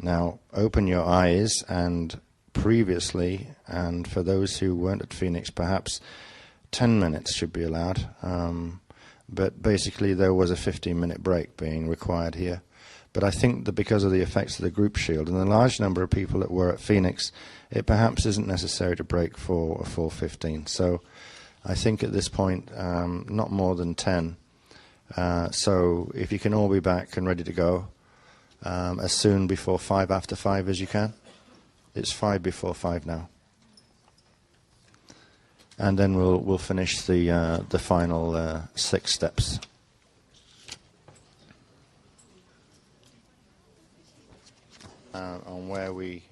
Now open your eyes, and previously, and for those who weren't at Phoenix, perhaps 10 minutes should be allowed. But basically there was a 15-minute break being required here. But I think that because of the effects of the group shield and the large number of people that were at Phoenix, it perhaps isn't necessary to break for a full 15. So I think at this point, not more than 10. So if you can all be back and ready to go, as soon before 5 after 5 as you can. It's 5 before 5 now. And then we'll finish the final 6 steps. On where we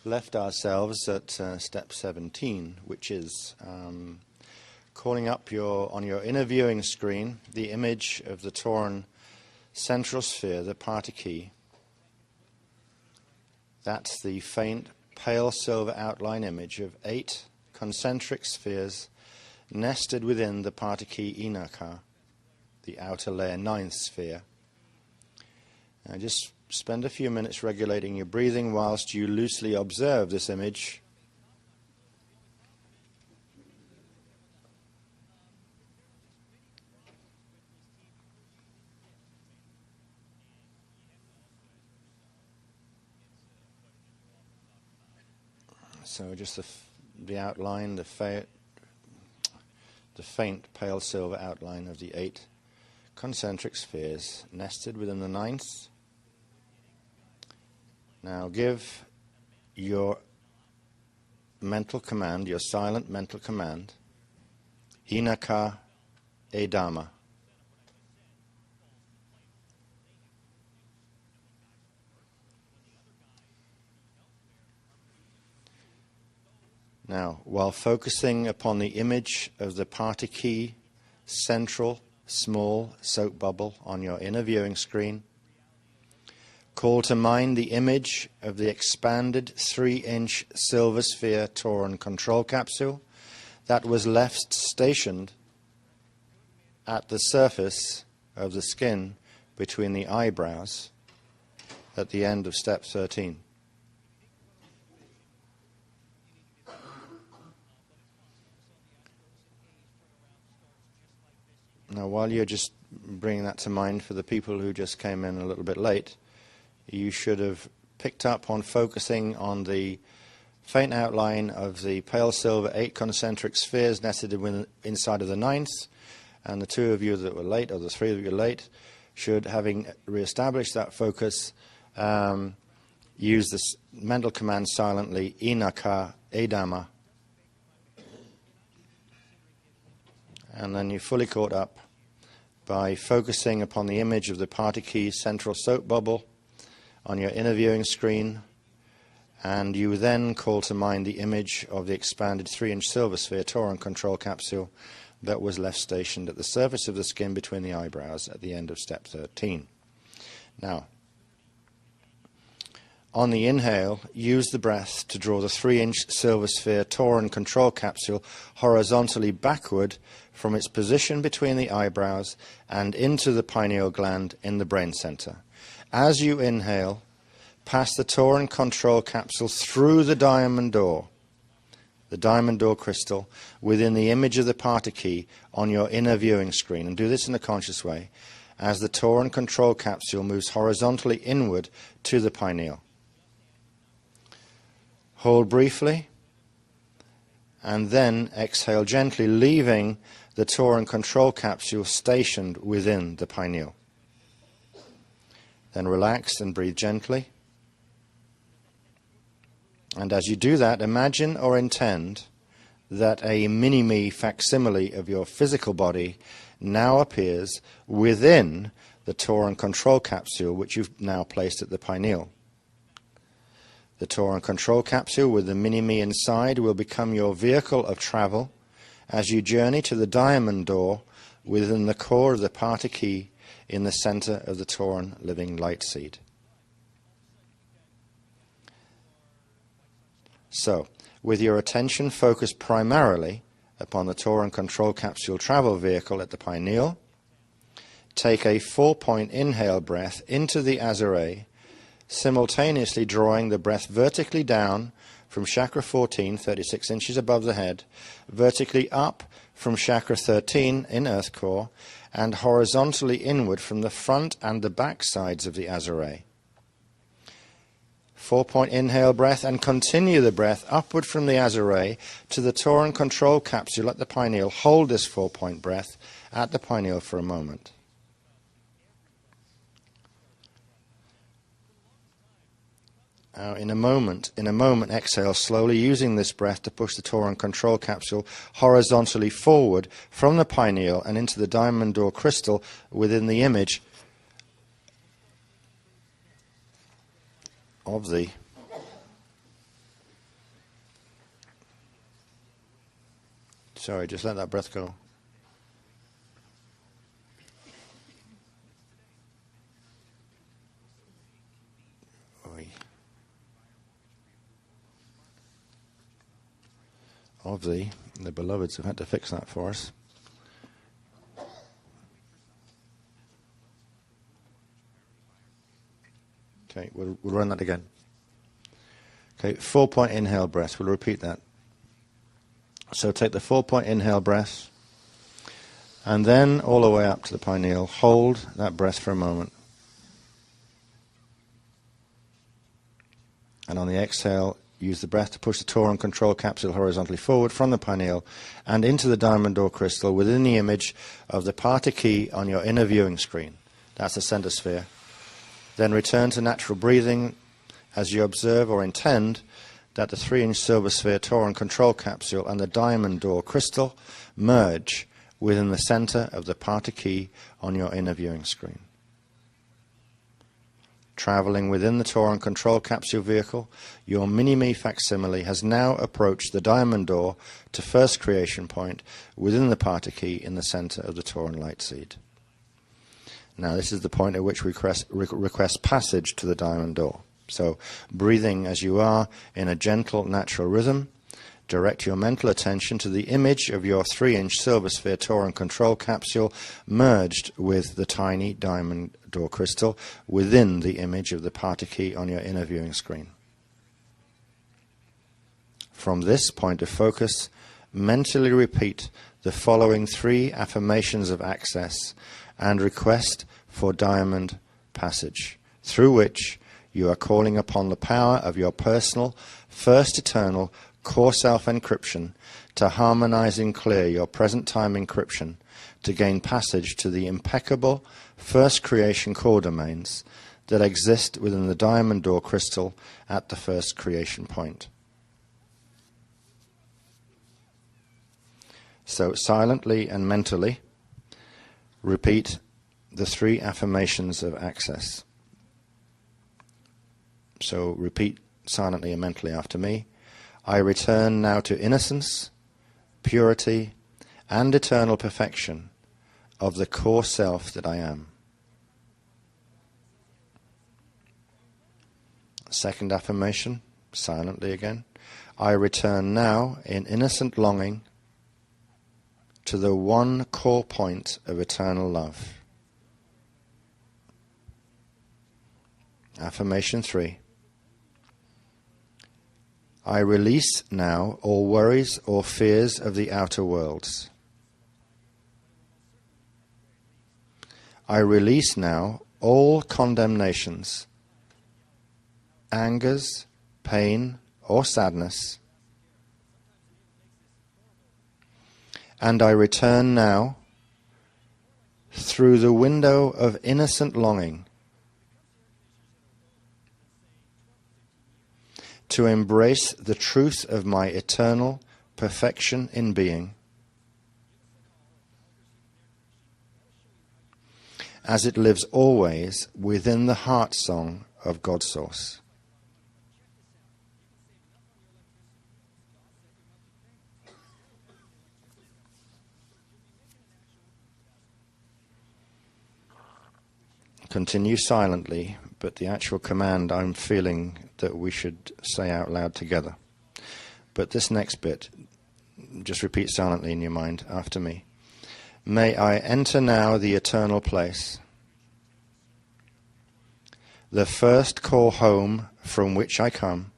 left ourselves at step 17, which is calling up on your inner viewing screen the image of the Tauran central sphere, the party key. That's the faint pale silver outline image of 8 concentric spheres nested within the party key Inaka, the outer layer 9th sphere. Now just spend a few minutes regulating your breathing whilst you loosely observe this image. So just the outline, the faint pale silver outline of the 8 concentric spheres nested within the 9th. Now give your mental command, your silent mental command, Inaka Edama. Now, while focusing upon the image of the party key, central, small soap bubble on your inner viewing screen, call to mind the image of the expanded 3-inch silver sphere Torin control capsule that was left stationed at the surface of the skin between the eyebrows at the end of step 13. Now, while you're just bringing that to mind for the people who just came in a little bit late, you should have picked up on focusing on the faint outline of the pale silver 8 concentric spheres nested inside of the 9th, and the 2 of you that were late, or the 3 of you late, should, having re-established that focus, use this mental command silently, Inaka Edama, and then you fully caught up by focusing upon the image of the party key central soap bubble on your inner viewing screen, and you then call to mind the image of the expanded 3-inch silver sphere Torin control capsule that was left stationed at the surface of the skin between the eyebrows at the end of step 13. Now, on the inhale, use the breath to draw the 3-inch silver sphere Torin control capsule horizontally backward from its position between the eyebrows and into the pineal gland in the brain center. As you inhale, pass the Torin control capsule through the diamond door crystal within the image of the party key on your inner viewing screen, and do this in a conscious way as the Torin control capsule moves horizontally inward to the pineal. Hold briefly, and then exhale gently, leaving the Torin control capsule stationed within the pineal. Then relax and breathe gently. And as you do that, imagine or intend that a mini-me facsimile of your physical body now appears within the Torin control capsule, which you've now placed at the pineal. The Torin control capsule with the mini-me inside will become your vehicle of travel as you journey to the diamond door within the core of the party key in the center of the Torin living light seed. So, with your attention focused primarily upon the Torin control capsule travel vehicle at the pineal, take a 4-point inhale breath into the azure, simultaneously drawing the breath vertically down from chakra 14, 36 inches above the head, vertically up from chakra 13 in earth core, and horizontally inward from the front and the back sides of the azure. 4-point inhale breath, and continue the breath upward from the azure to the Torin control capsule at the pineal. Hold this 4-point breath at the pineal for a moment. In a moment, exhale slowly, using this breath to push the Torin control capsule horizontally forward from the pineal and into the diamond door crystal within the image of the sorry, just let that breath go. Of the beloveds have had to fix that for us. Okay, we'll run that again. Okay, 4-point inhale breath. We'll repeat that. So take the 4-point inhale breath, and then all the way up to the pineal. Hold that breath for a moment. And on the exhale, use the breath to push the Toron control capsule horizontally forward from the pineal and into the diamond door crystal within the image of the party key on your inner viewing screen. That's the center sphere. Then return to natural breathing as you observe or intend that the 3-inch silver sphere Toron control capsule and the diamond door crystal merge within the center of the party key on your inner viewing screen. Traveling within the Toron control capsule vehicle, your mini-me facsimile has now approached the diamond door to first creation point within the party key in the center of the Toron light seed. Now this is the point at which we request passage to the diamond door. So, breathing as you are in a gentle, natural rhythm, direct your mental attention to the image of your 3-inch silver sphere Toron control capsule merged with the tiny diamond door crystal within the image of the party key on your inner viewing screen. From this point of focus, mentally repeat the following 3 affirmations of access and request for diamond passage, through which you are calling upon the power of your personal, first eternal, core self encryption to harmonize and clear your present time encryption to gain passage to the impeccable first creation core domains that exist within the diamond door crystal at the first creation point. So silently and mentally repeat the 3 affirmations of access. So repeat silently and mentally after me. I return now to innocence, purity, and eternal perfection of the core self that I am. Second affirmation, silently again. I return now in innocent longing to the one core point of eternal love. Affirmation 3. I release now all worries or fears of the outer worlds. I release now all condemnations, angers, pain, or sadness, and I return now through the window of innocent longing to embrace the truth of my eternal perfection in being, as it lives always within the heart song of God's source. Continue silently, but the actual command I'm feeling that we should say out loud together. But this next bit, just repeat silently in your mind after me. May I enter now the eternal place, the first core home from which I come,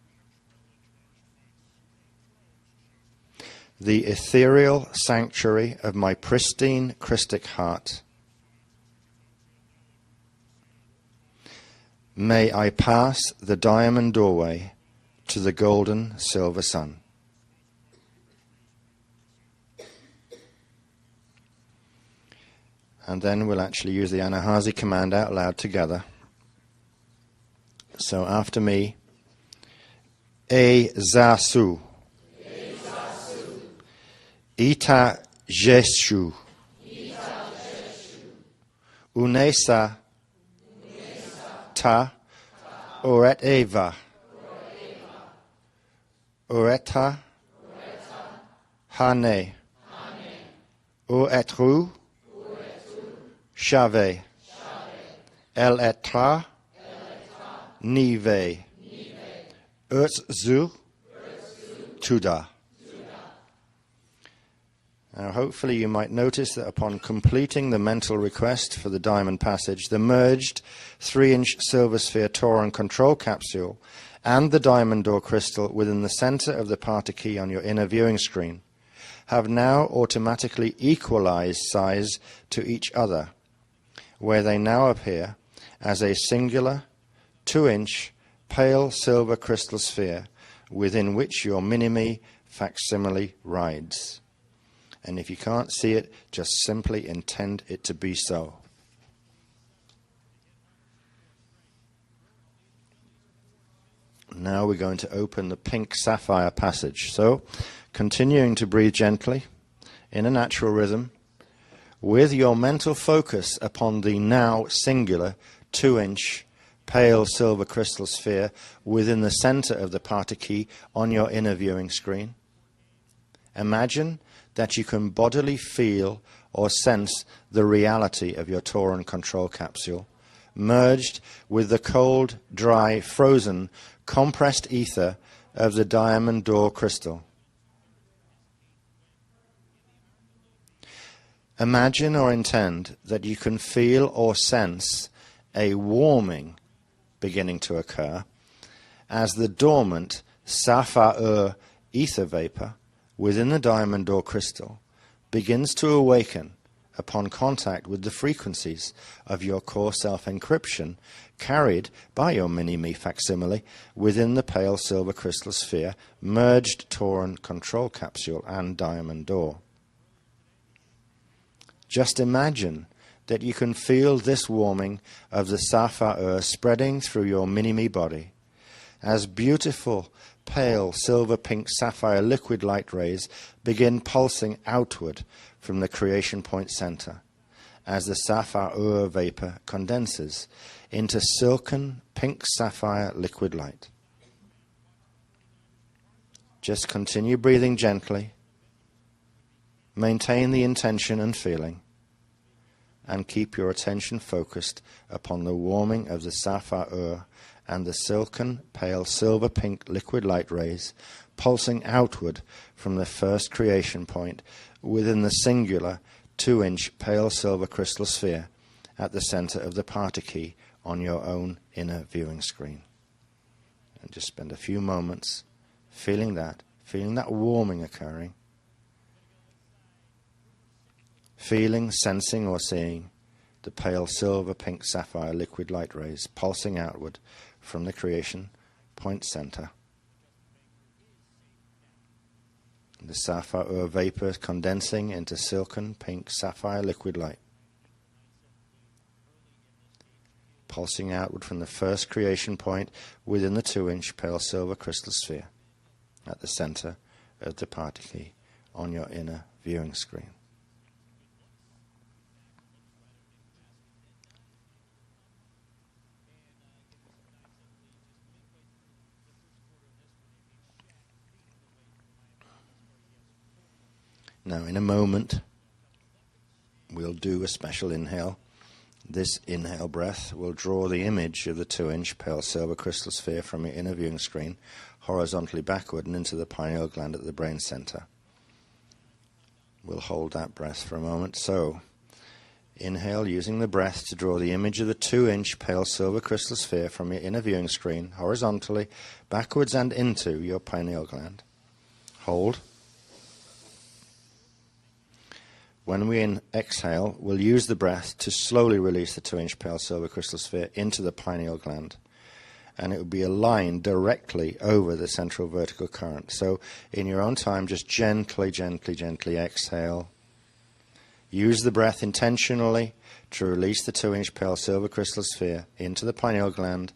the ethereal sanctuary of my pristine Christic heart. May I pass the diamond doorway to the golden silver sun. And then we'll actually use the Anahazi command out loud together. So after me, E Zasu, Ita Jeshu, Unesa Ta Oret Eva Oreta Hane Oetru Shave El Etra Nive Urtzu Tuda. Now hopefully you might notice that upon completing the mental request for the diamond passage, the merged 3-inch silver sphere Toron control capsule and the diamond door crystal within the center of the party key on your inner viewing screen have now automatically equalized size to each other, where they now appear as a singular 2-inch pale silver crystal sphere within which your mini-me facsimile rides. And if you can't see it, just simply intend it to be so. Now we're going to open the pink sapphire passage. So, continuing to breathe gently, in a natural rhythm, with your mental focus upon the now singular 2-inch pale silver crystal sphere within the center of the party key on your inner viewing screen. Imagine that you can bodily feel or sense the reality of your Tauran control capsule, merged with the cold, dry, frozen, compressed ether of the diamond door crystal. Imagine or intend that you can feel or sense a warming beginning to occur as the dormant sapphire ether vapor within the diamond door crystal begins to awaken upon contact with the frequencies of your core self-encryption carried by your mini-me facsimile within the pale silver crystal sphere, merged Tauran control capsule and diamond door. Just imagine that you can feel this warming of the sapphire spreading through your mini-me body as beautiful, pale, silver-pink sapphire liquid light rays begin pulsing outward from the creation point center as the sapphire vapor condenses into silken pink sapphire liquid light. Just continue breathing gently, maintain the intention and feeling, and keep your attention focused upon the warming of the sapphire and the silken, pale, silver-pink liquid light rays pulsing outward from the first creation point within the singular 2-inch pale silver crystal sphere at the center of the party key on your own inner viewing screen. And just spend a few moments feeling that warming occurring. Feeling, sensing, or seeing the pale silver, pink, sapphire liquid light rays pulsing outward from the creation point center. The sapphire vapor condensing into silken, pink, sapphire liquid light. Pulsing outward from the first creation point within the 2-inch pale silver crystal sphere at the center of the party key on your inner viewing screen. Now, in a moment, we'll do a special inhale. This inhale breath will draw the image of the 2-inch pale silver crystal sphere from your inner viewing screen horizontally backward and into the pineal gland at the brain center. We'll hold that breath for a moment. So, inhale using the breath to draw the image of the 2-inch pale silver crystal sphere from your inner viewing screen horizontally backwards and into your pineal gland. Hold. When we exhale, we'll use the breath to slowly release the 2-inch pale silver crystal sphere into the pineal gland. And it will be aligned directly over the central vertical current. So in your own time, just gently, gently, gently exhale. Use the breath intentionally to release the 2-inch pale silver crystal sphere into the pineal gland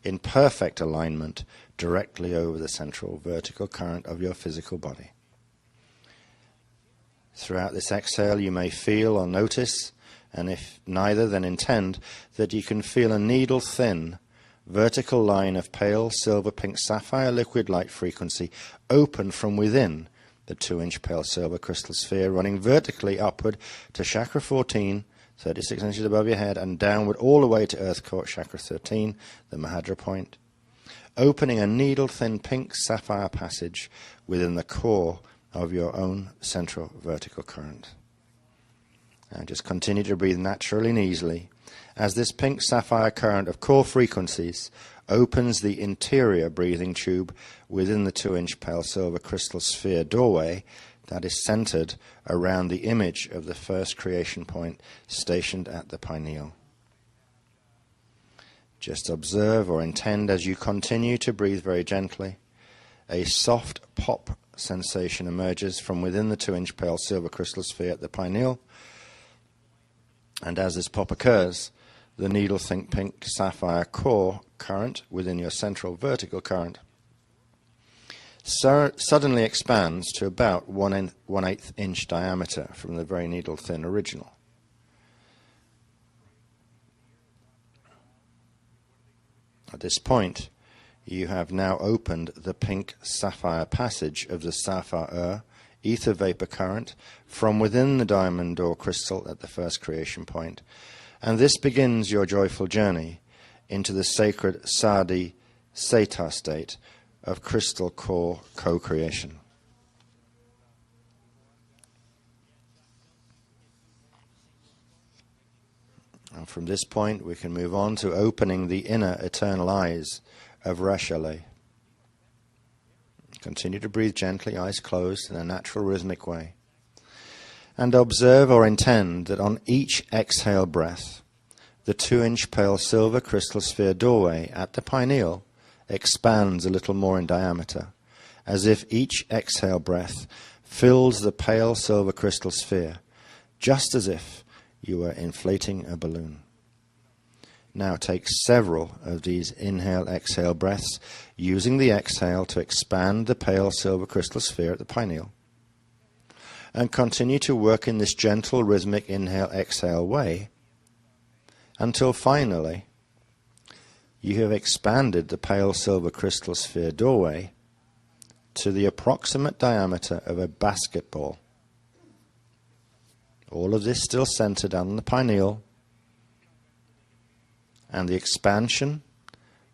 in perfect alignment directly over the central vertical current of your physical body. Throughout this exhale, you may feel or notice, and if neither, then intend, that you can feel a needle-thin vertical line of pale silver-pink sapphire liquid light frequency open from within the 2-inch pale silver crystal sphere, running vertically upward to chakra 14, 36 inches above your head, and downward all the way to earth core chakra 13, the Mahadra point, opening a needle-thin pink sapphire passage within the core of your own central vertical current. And just continue to breathe naturally and easily as this pink sapphire current of core frequencies opens the interior breathing tube within the 2-inch pale silver crystal sphere doorway that is centered around the image of the first creation point stationed at the pineal. Just observe or intend as you continue to breathe very gently, a soft pop sensation emerges from within the 2-inch pale silver crystal sphere at the pineal. And as this pop occurs, the needle think pink sapphire core current within your central vertical current suddenly expands to about 1/8 inch diameter from the very needle thin original. At this point, you have now opened the pink sapphire passage of the sapphire ether vapor current from within the diamond or crystal at the first creation point, and this begins your joyful journey into the sacred Sadi Seta state of crystal core co-creation. And from this point, we can move on to opening the inner eternal eyes of Rashale. Continue to breathe gently, eyes closed, in a natural rhythmic way. And observe or intend that on each exhale breath, the 2-inch pale silver crystal sphere doorway at the pineal expands a little more in diameter, as if each exhale breath fills the pale silver crystal sphere, just as if you were inflating a balloon. Now take several of these inhale-exhale breaths, using the exhale to expand the pale silver crystal sphere at the pineal. And continue to work in this gentle, rhythmic inhale-exhale way until finally you have expanded the pale silver crystal sphere doorway to the approximate diameter of a basketball. All of this still centered on the pineal, and the expansion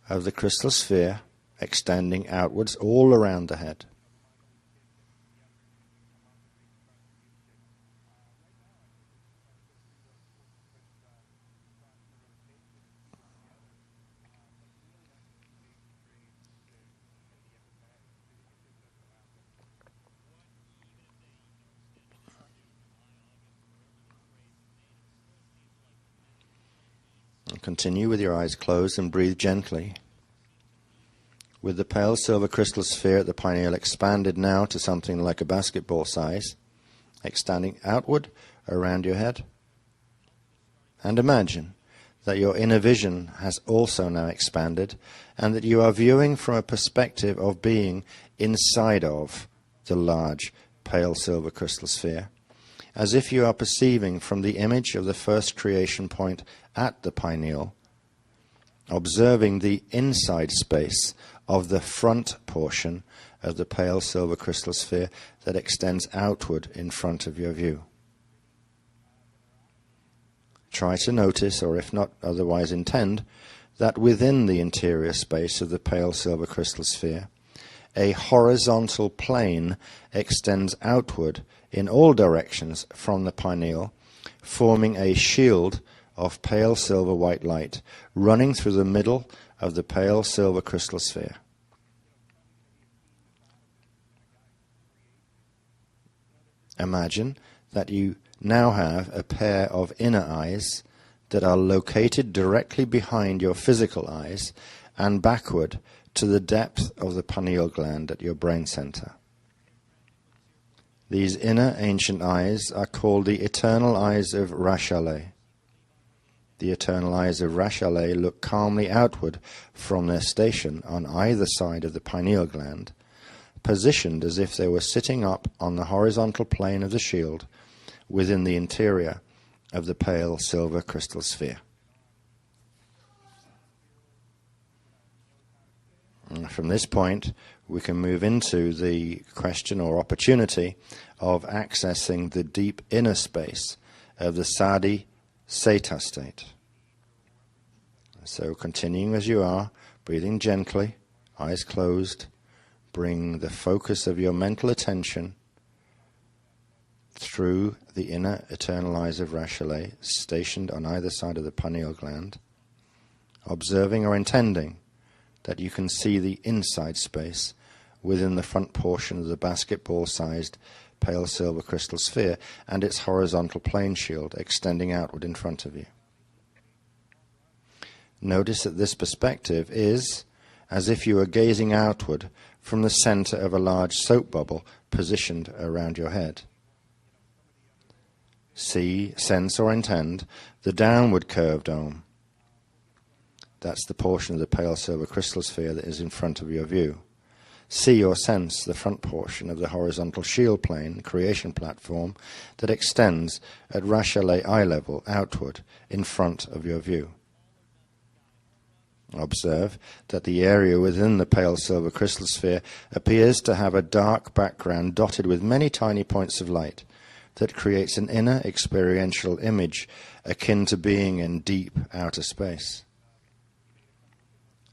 of the crystal sphere extending outwards all around the head. Continue with your eyes closed and breathe gently. With the pale silver crystal sphere at the pineal expanded now to something like a basketball size, extending outward around your head. And imagine that your inner vision has also now expanded, and that you are viewing from a perspective of being inside of the large pale silver crystal sphere, as if you are perceiving from the image of the first creation point at the pineal, observing the inside space of the front portion of the pale silver crystal sphere that extends outward in front of your view. Try to notice, or if not otherwise intend, that within the interior space of the pale silver crystal sphere, a horizontal plane extends outward in all directions from the pineal, forming a shield of pale silver white light running through the middle of the pale silver crystal sphere. Imagine that you now have a pair of inner eyes that are located directly behind your physical eyes and backward to the depth of the pineal gland at your brain center. These inner ancient eyes are called the eternal eyes of Rashale. The eternal eyes of Rashale look calmly outward from their station on either side of the pineal gland, positioned as if they were sitting up on the horizontal plane of the shield within the interior of the pale silver crystal sphere. And from this point, we can move into the question or opportunity of accessing the deep inner space of the Sadi Seta state. So continuing as you are, breathing gently, eyes closed, bring the focus of your mental attention through the inner eternal eyes of Rashale, stationed on either side of the pineal gland, observing or intending that you can see the inside space within the front portion of the basketball-sized pale silver crystal sphere and its horizontal plane shield extending outward in front of you. Notice that this perspective is as if you were gazing outward from the center of a large soap bubble positioned around your head. See, sense, or intend the downward curved dome. That's the portion of the pale silver crystal sphere that is in front of your view. See or sense the front portion of the horizontal shield plane, creation platform, that extends at Rashalet eye level outward in front of your view. Observe that the area within the pale silver crystal sphere appears to have a dark background dotted with many tiny points of light that creates an inner experiential image akin to being in deep outer space.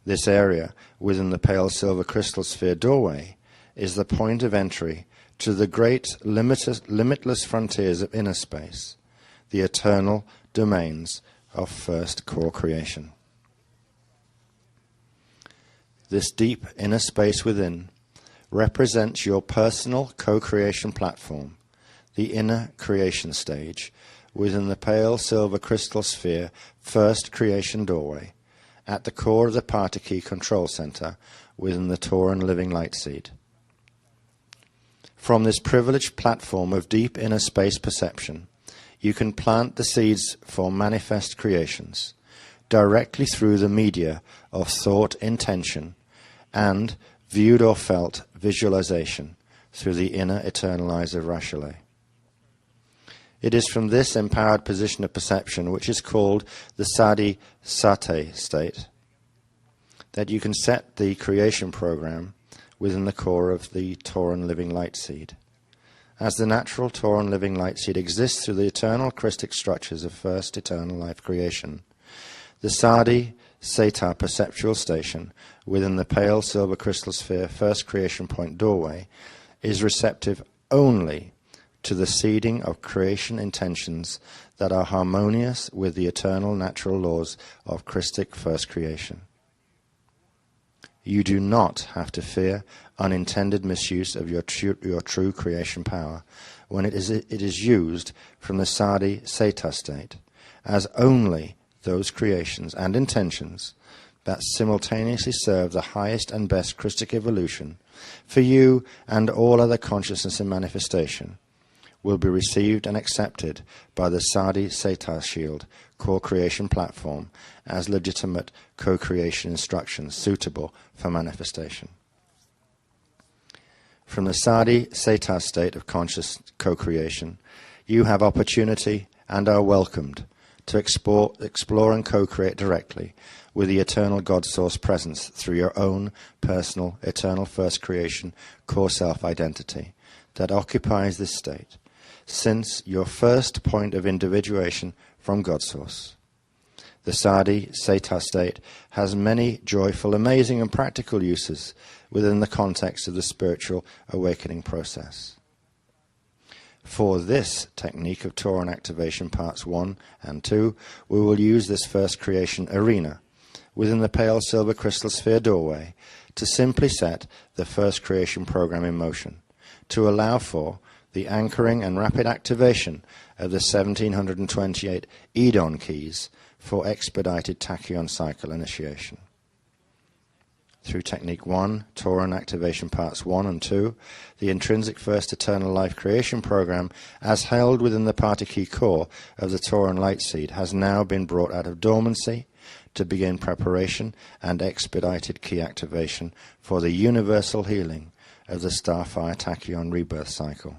This area within the pale silver crystal sphere doorway is the point of entry to the great limitless frontiers of inner space, the eternal domains of first core creation. This deep inner space within represents your personal co-creation platform, the inner creation stage within the pale silver crystal sphere first creation doorway, at the core of the party key control center within the Tauran living light seed. From this privileged platform of deep inner space perception, you can plant the seeds for manifest creations directly through the media of thought intention and viewed or felt visualization through the inner eternal eyes of Rashalet. It is from this empowered position of perception, which is called the Sadi Sate state, that you can set the creation program within the core of the Tauran living light seed. As the natural Tauran living light seed exists through the eternal Christic structures of first eternal life creation, the Sadi Seta perceptual station within the pale silver crystal sphere first creation point doorway is receptive only to the seeding of creation intentions that are harmonious with the eternal natural laws of Christic first creation. You do not have to fear unintended misuse of your true creation power when it is used from the Sadi Seta state, as only those creations and intentions that simultaneously serve the highest and best Christic evolution for you and all other consciousness and manifestation will be received and accepted by the Sadi Seta Shield core creation platform as legitimate co-creation instructions suitable for manifestation. From the Sadi Seta state of conscious co-creation, you have opportunity and are welcomed to explore and co-create directly with the eternal God Source presence through your own personal eternal first creation core self-identity that occupies this state, since your first point of individuation from God Source. The Sadi Seta state has many joyful, amazing, and practical uses within the context of the spiritual awakening process. For this technique of Tauran activation parts 1 and 2, we will use this first creation arena within the pale silver crystal sphere doorway to simply set the first creation program in motion, to allow for the anchoring and rapid activation of the 1728 Edon keys for expedited tachyon cycle initiation. Through Technique 1, Tauran Activation Parts 1 and 2, the intrinsic first eternal life creation program, as held within the party key core of the Tauran light seed, has now been brought out of dormancy to begin preparation and expedited key activation for the universal healing of the Starfire Tachyon rebirth cycle.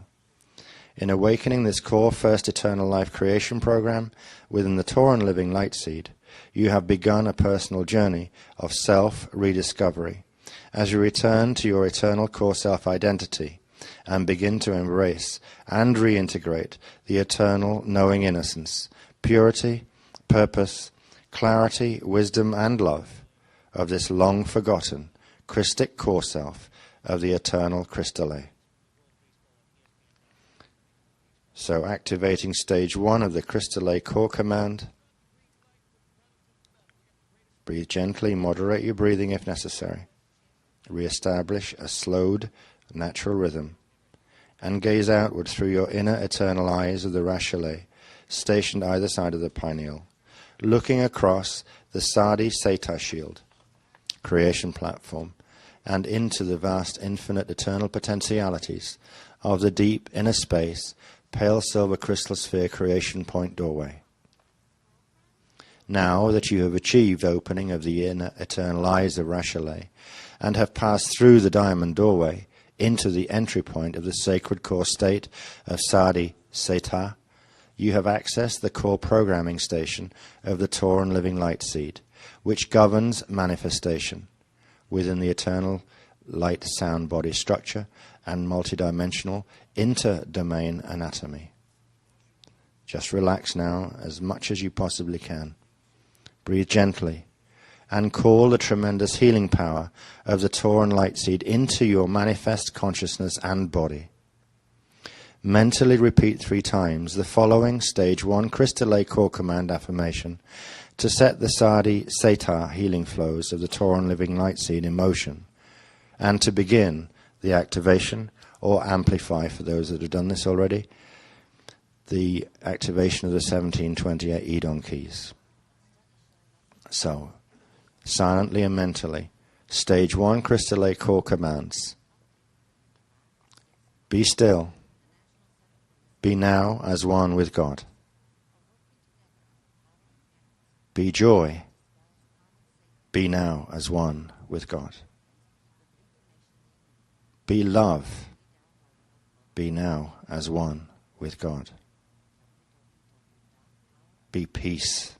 In awakening this core first eternal life creation program within the Tauran living light seed, you have begun a personal journey of self-rediscovery as you return to your eternal core self-identity and begin to embrace and reintegrate the eternal knowing innocence, purity, purpose, clarity, wisdom, and love of this long-forgotten Christic core self of the eternal Christale. So activating stage 1 of the Christale core command. Breathe gently, moderate your breathing if necessary. Re-establish a slowed, natural rhythm. And gaze outward through your inner eternal eyes of the Rashalet, stationed either side of the pineal, looking across the Sadi Seta shield, creation platform, and into the vast infinite eternal potentialities of the deep inner space, pale silver crystal sphere creation point doorway. Now that you have achieved opening of the inner eternal eyes of Rashalay and have passed through the diamond doorway into the entry point of the sacred core state of Sadi Seta, you have accessed the core programming station of the Tauran living light seed, which governs manifestation within the eternal light sound body structure and multidimensional inter-domain anatomy. Just relax now as much as you possibly can. Breathe gently and call the tremendous healing power of the Tauran light seed into your manifest consciousness and body. Mentally repeat 3 times the following stage 1 crystal A core command affirmation to set the Sadi Seta healing flows of the Tauran living light seed in motion, and to begin the activation or amplify, for those that have done this already, the activation of the 1728 Edon keys. So, silently and mentally, stage 1 crystal A core commands. Be still. Be now as one with God. Be joy. Be now as one with God. Be love. Be now as one with God. Be peace.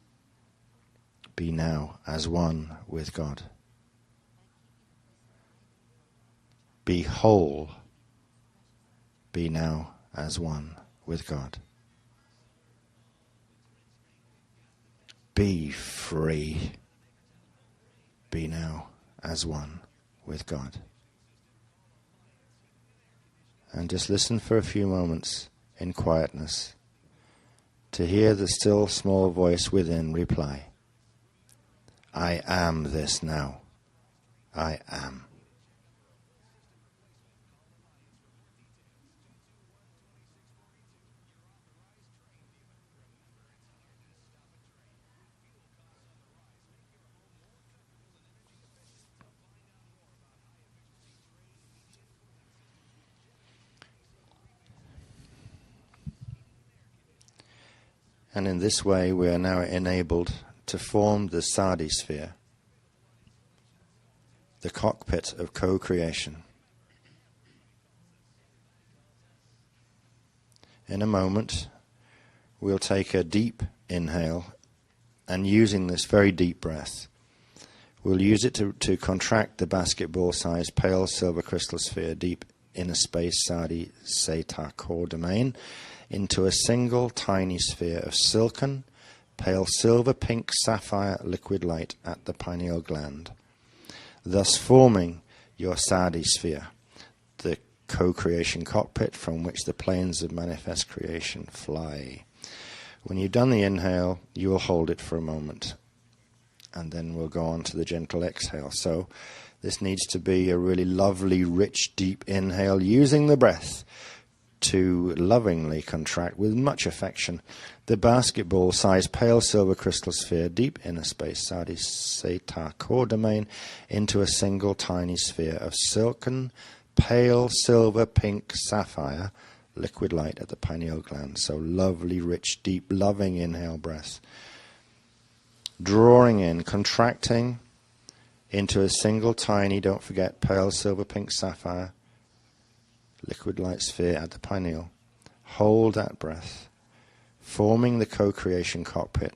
Be now as one with God. Be whole. Be now as one with God. Be free. Be now as one with God. And just listen for a few moments in quietness to hear the still small voice within reply. I am this now. I am. And in this way we are now enabled to form the Sadi sphere, the cockpit of co-creation. In a moment, we'll take a deep inhale, and using this very deep breath, we'll use it to contract the basketball-sized pale silver crystal sphere deep inner space Sadi Seta core domain into a single tiny sphere of silken, pale silver pink sapphire liquid light at the pineal gland, thus forming your Sadi sphere, the co-creation cockpit from which the planes of manifest creation fly. When you've done the inhale, you will hold it for a moment, and then we'll go on to the gentle exhale. So this needs to be a really lovely, rich, deep inhale, using the breath to lovingly contract with much affection the basketball-sized pale silver crystal sphere deep inner space Sadi Seta core domain into a single tiny sphere of silken, pale silver pink sapphire liquid light at the pineal gland. So lovely, rich, deep, loving inhale breath. Drawing in, contracting into a single tiny, don't forget, pale silver pink sapphire liquid light sphere at the pineal. Hold that breath, forming the co-creation cockpit.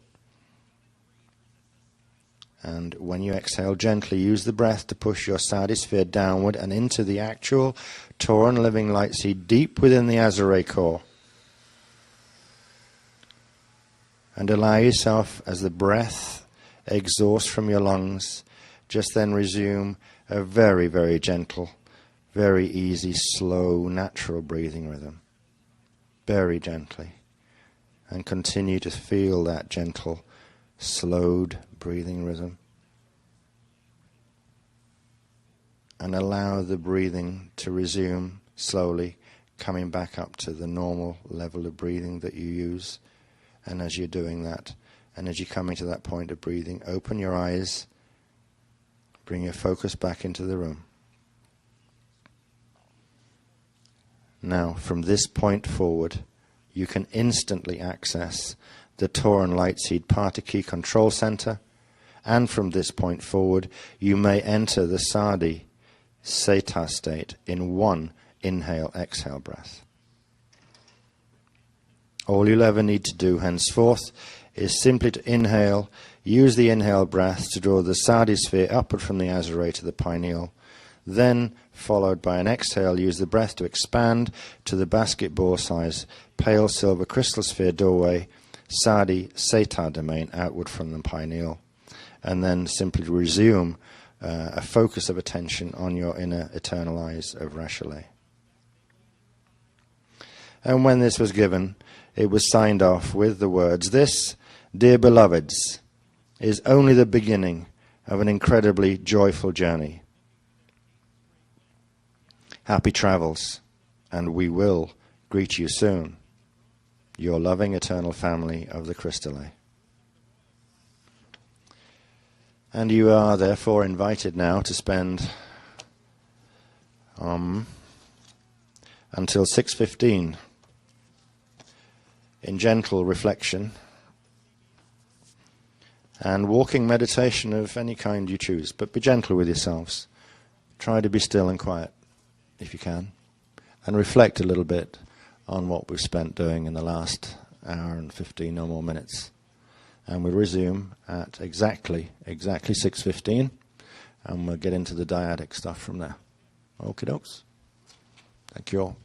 And when you exhale, gently use the breath to push your Sadi sphere downward and into the actual Tauran living light seed deep within the Azure core. And allow yourself, as the breath exhausts from your lungs, just then resume a very, very gentle, very easy, slow, natural breathing rhythm. Very gently. And continue to feel that gentle, slowed breathing rhythm. And allow the breathing to resume slowly, coming back up to the normal level of breathing that you use. And as you're doing that, and as you're coming to that point of breathing, open your eyes, bring your focus back into the room. Now, from this point forward, you can instantly access the Torin Lightseed Party Key Control Center, and from this point forward, you may enter the Sadi Seta state in one inhale-exhale breath. All you'll ever need to do henceforth is simply to inhale, use the inhale breath to draw the Sadi sphere upward from the azure to the pineal, then, followed by an exhale, use the breath to expand to the basketball-size pale silver crystal sphere doorway, Sadi Seta domain outward from the pineal, and then simply resume a focus of attention on your inner eternal eyes of Rashaleh. And when this was given, it was signed off with the words, "This, dear beloveds, is only the beginning of an incredibly joyful journey. Happy travels, and we will greet you soon. Your loving eternal family of the Crystallite." And you are therefore invited now to spend until 6:15 in gentle reflection and walking meditation of any kind you choose, but be gentle with yourselves. Try to be still and quiet if you can, and reflect a little bit on what we've spent doing in the last hour and 15 or more minutes. And we'll resume at exactly 6:15, and we'll get into the dyadic stuff from there. Okie dokes. Thank you all.